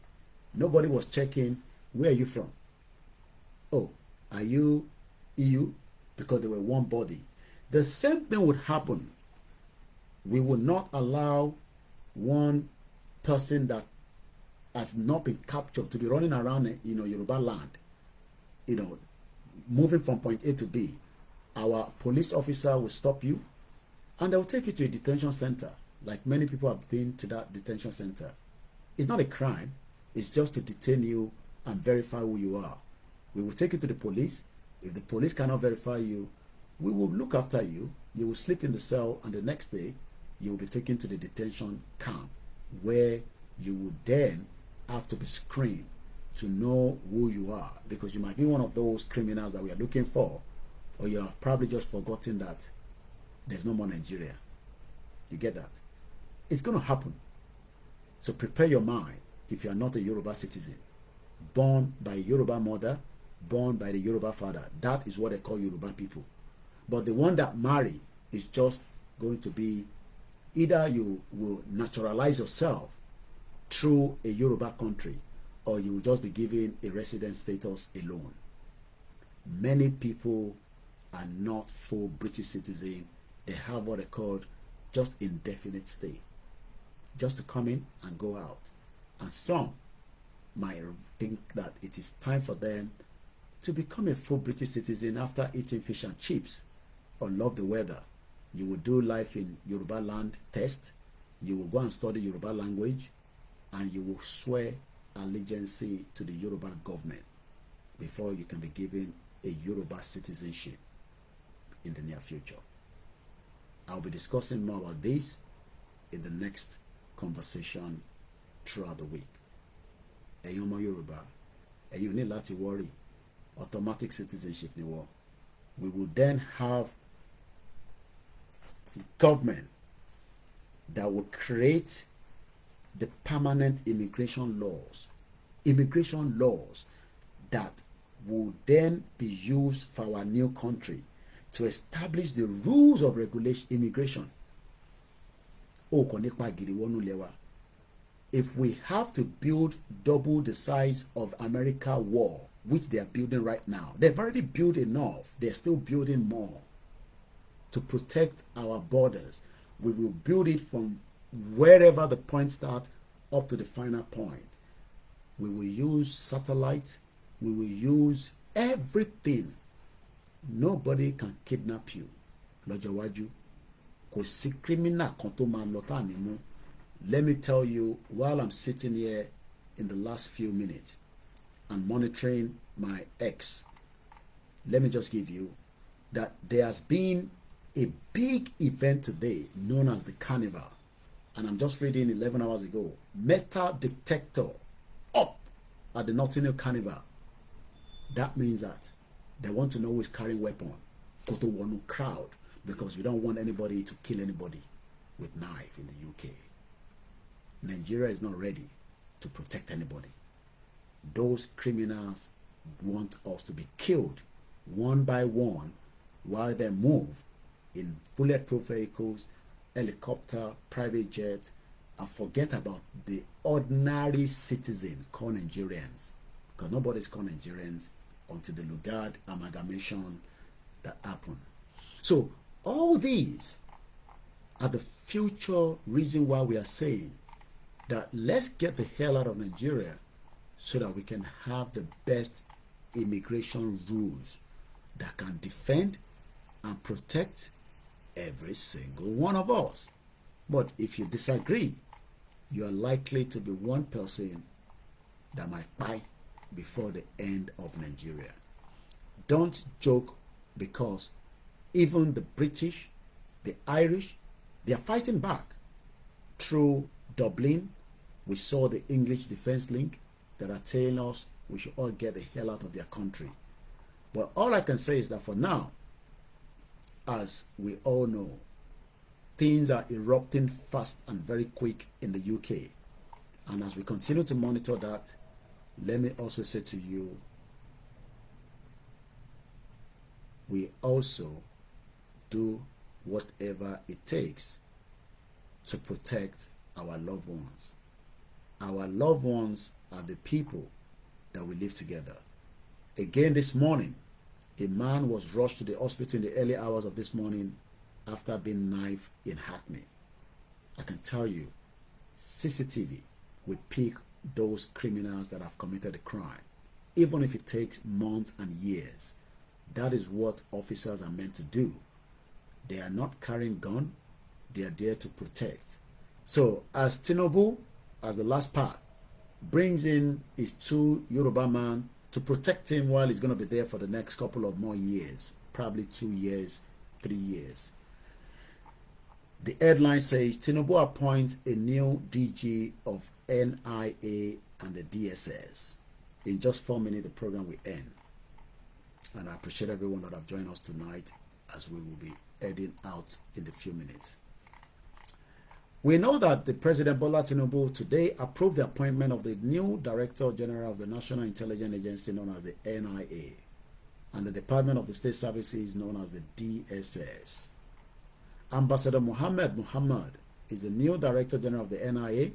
nobody was checking, where are you from? Oh, are you EU because they were one body. The same thing would happen. We would not allow one person that has not been captured to be running around, Yoruba land, moving from point A to B. Our police officer will stop you and they will take you to a detention center. Like many people have been to that detention center. It's not a crime. It's just to detain you and verify who you are. We will take you to the police. If the police cannot verify you, we will look after you. You will sleep in the cell, and the next day you will be taken to the detention camp where you will then have to be screened to know who you are, because you might be one of those criminals that we are looking for, or you have probably just forgotten that there's no more Nigeria. You get that? It's going to happen. So prepare your mind if you are not a Yoruba citizen, born by a Yoruba mother, born by the Yoruba father. That is what they call Yoruba people. But the one that marry is just going to be, either you will naturalize yourself through a Yoruba country, or you will just be given a resident status alone. Many people are not full British citizens. They have what they call just indefinite stay, just to come in and go out. And some might think that it is time for them to become a full British citizen after eating fish and chips or love the weather. You will do life in Yoruba land test. You will go and study Yoruba language, and you will swear allegiance to the Yoruba government before you can be given a Yoruba citizenship in the near future. I'll be discussing more about this in the next conversation throughout the week. Ẹ̀yin ọmọ Yorùbá, ẹ̀yin ò ní láti worry. Automatic citizenship ni wọ́n. We will then have government that will create the permanent immigration laws that will then be used for our new country to establish the rules of regulation immigration. If we have to build double the size of America wall, which they are building right now, they've already built enough, they're still building more to protect our borders. We will build it from wherever the point starts up to the final point. We will use satellites. We will use everything. Nobody can kidnap you. Lọ́jọ́ kò sí criminal kan tó máa lọ tá ní mú. Let me tell you, while I'm sitting here in the last few minutes and monitoring my ex, let me just give you that there has been a big event today known as the Carnival. And I'm just reading 11 hours ago. Metal detector up at the Notting Hill Carnival. That means that they want to know who is carrying weapon. Go to one crowd, because we don't want anybody to kill anybody with knife in the UK. Nigeria is not ready to protect anybody. Those criminals want us to be killed one by one while they move in bulletproof vehicles, helicopter, private jet, and forget about the ordinary citizen called Nigerians, because nobody's called Nigerians until the Lugard amalgamation that happened. So all these are the future reason why we are saying that let's get the hell out of Nigeria so that we can have the best immigration rules that can defend and protect every single one of us. But if you disagree, you are likely to be one person that might die before the end of Nigeria. Don't joke, because even the British, the Irish, they are fighting back. Through Dublin, we saw the English Defence Link that are telling us we should all get the hell out of their country. But all I can say is that for now, as we all know, things are erupting fast and very quick in the UK. And as we continue to monitor that, let me also say to you, we also do whatever it takes to protect our loved ones. Our loved ones are the people that we live together. Again this morning, A man was rushed to the hospital in the early hours of this morning after being knifed in Hackney. I can tell you, CCTV will pick those criminals that have committed the crime, even if it takes months and years. That is what officers are meant to do. They are not carrying gun, they are there to protect. So as Tinubu, as the last part, brings in his 2 Yoruba man to protect him while he's going to be there for the next couple of more years, probably 2 years, 3 years. The headline says Tinubu appoints a new DG of NIA and the DSS. In just 4 minutes, the program will end. And I appreciate everyone that have joined us tonight as we will be heading out in a few minutes. We know that the President Bola Tinubu today approved the appointment of the new Director General of the National Intelligence Agency known as the NIA and the Department of the State Services known as the DSS. Ambassador Mohammed Muhammad is the new Director General of the NIA.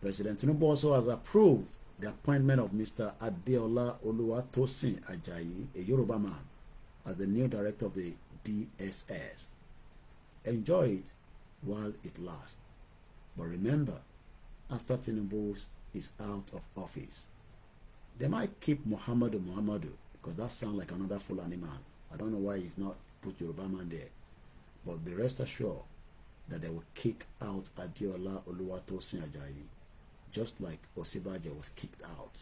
President Tinubu also has approved the appointment of Mr. Adeola Oluwatosin Ajayi, a Yoruba man, as the new Director of the DSS. Enjoy it while it lasts. But remember, after Tinubu is out of office, they might keep Muhammadu because that sounds like another Fulani man. I don't know why he's not put Yoruba man there. But be rest assured that they will kick out Adeola Oluwatosin Ajayi, just like Osibajo was kicked out,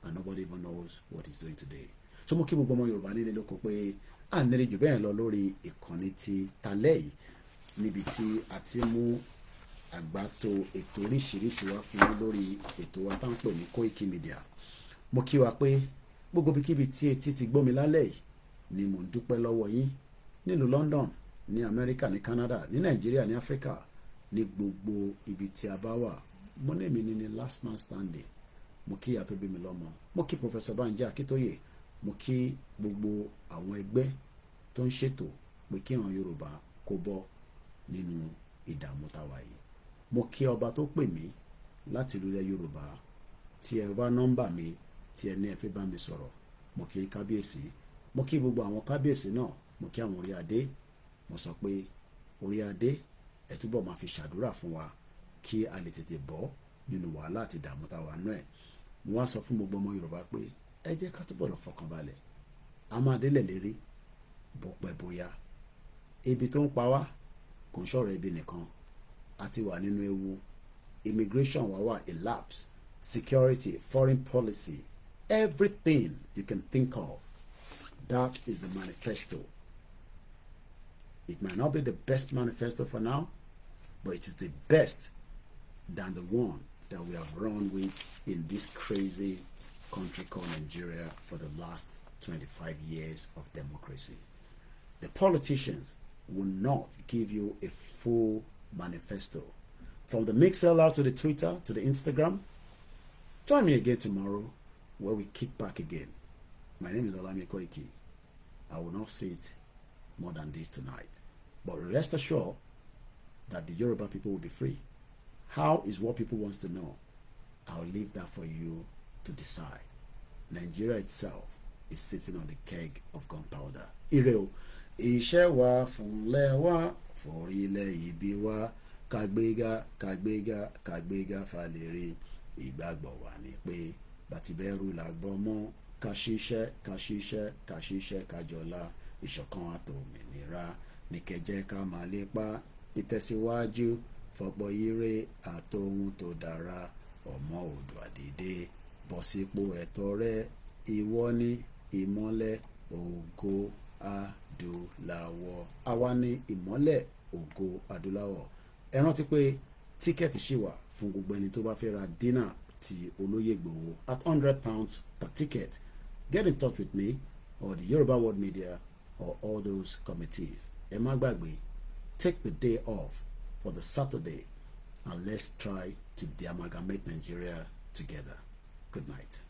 and nobody even knows what he's doing today. So mo kí gbogbo ọmọ Yorùbá nílé lóko pé à ń nílé jù bẹ́ẹ̀ lọ lórí ìkànnì ti talẹ́ yìí níbi tí a ti mú àgbàtò ètò oríṣiríṣi wá fún yín lórí ètò wa tá ń pè ní Koikimedia. Mo kí wa pé gbogbo ibikíbi tí etí ti gbọ́ mi lálẹ́ yìí ni mò ń dúpẹ́ lọ́wọ́ yín nílùú London, ní Amẹ́ríkà, ní Canada, ní Nàìjíríà, ní Áfíríkà, ní gbogbo ibi tí a bá wà. Mo ní èmi ní last man standing. Mo kí ìyá tó bí mi lọ́mọ. Mo kí Professor Banji Akintoye. Mo kí gbogbo àwọn ẹgbẹ́ tó ń ṣètò pé kí àwọn Yorùbá kó bọ́ nínú ìdààmú táwa yìí. Mo kí ọba tó pè mí láti ìlú ilẹ̀ Yorùbá tí ẹ wá nọ́mbà mi tí ẹ ní ẹ fẹ́ bá mi sọ̀rọ̀. Mo kí kábíyèsí. Mo kí gbogbo àwọn kábíyèsí náà. Mo kí àwọn orí adé. Mo sọ pé orí adé ẹ túbọ̀ máa fi ṣàdúrà fún wa kí a lè tètè bọ́ nínú wàhálà àti ìdààmú táwa nú ẹ̀. Mo wá sọ fún gbogbo ọmọ Yorùbá pé ẹ jẹ́ ká túbọ̀ lọ fọkàn balẹ̀. A máa délẹ̀ lérí bó pẹ́ bóyá. Ebi tó ń pa wá kò ń ṣọ̀rọ̀ ebi nìkan. A ti wà nínú ewu. Immigration wa wà elapse, security, foreign policy, everything you can think of. That is the manifesto. It might not be the best manifesto for now, but it is the best than the one that we have run with in this crazy country called Nigeria for the last 25 years of democracy. The politicians will not give you a full manifesto. From the Mixlr to the Twitter to the Instagram. Join me again tomorrow where we kick back again. My name is OLAYOMI KOIKI. I will not say it more than this tonight. But rest assured that the Yoruba people will be free. How is what people want to know. I'll leave that for you to decide. Nigeria itself is sitting on the keg of gunpowder. Ireo, iṣẹ́ wa fúnlẹ̀ wa, forílẹ̀-èdè wa, kàgbéga, kàgbéga, kàgbéga falẹ̀rẹ̀. Ìgbàgbọ́ wa ni pé bàtìbẹ́rù làgbọ́ mọ́, ká ṣiṣẹ́, ká ṣiṣẹ́, ká ṣiṣẹ́, ká jọlá, ìṣọ̀kan àtòmìnira, ní kẹjẹ́ ká máa lépa, ìtẹ̀síwájú, fọ̀pọ̀ ire àtohun tó dára, ọmọ Oòduà dìde, bọ́ sípò ẹ̀tọ́ rẹ, ìwọ ni ìmọ́lẹ̀ ògo adúláwọ̀. Àwa ni ìmọ́lẹ̀ ògo adúláwọ̀. Ẹ rántí pé tíkẹ́ẹ̀tì ṣì wà fún gbogbo ẹni tó bá fẹ́ ra dínà ti Olóyè Ìgbòho at £100 per ticket. Get in touch with me or the Yoruba World Media or all those committees. Ẹ má gbàgbé, take the day off for the Saturday and let's try to de-amalgamate Nigeria together. Good night.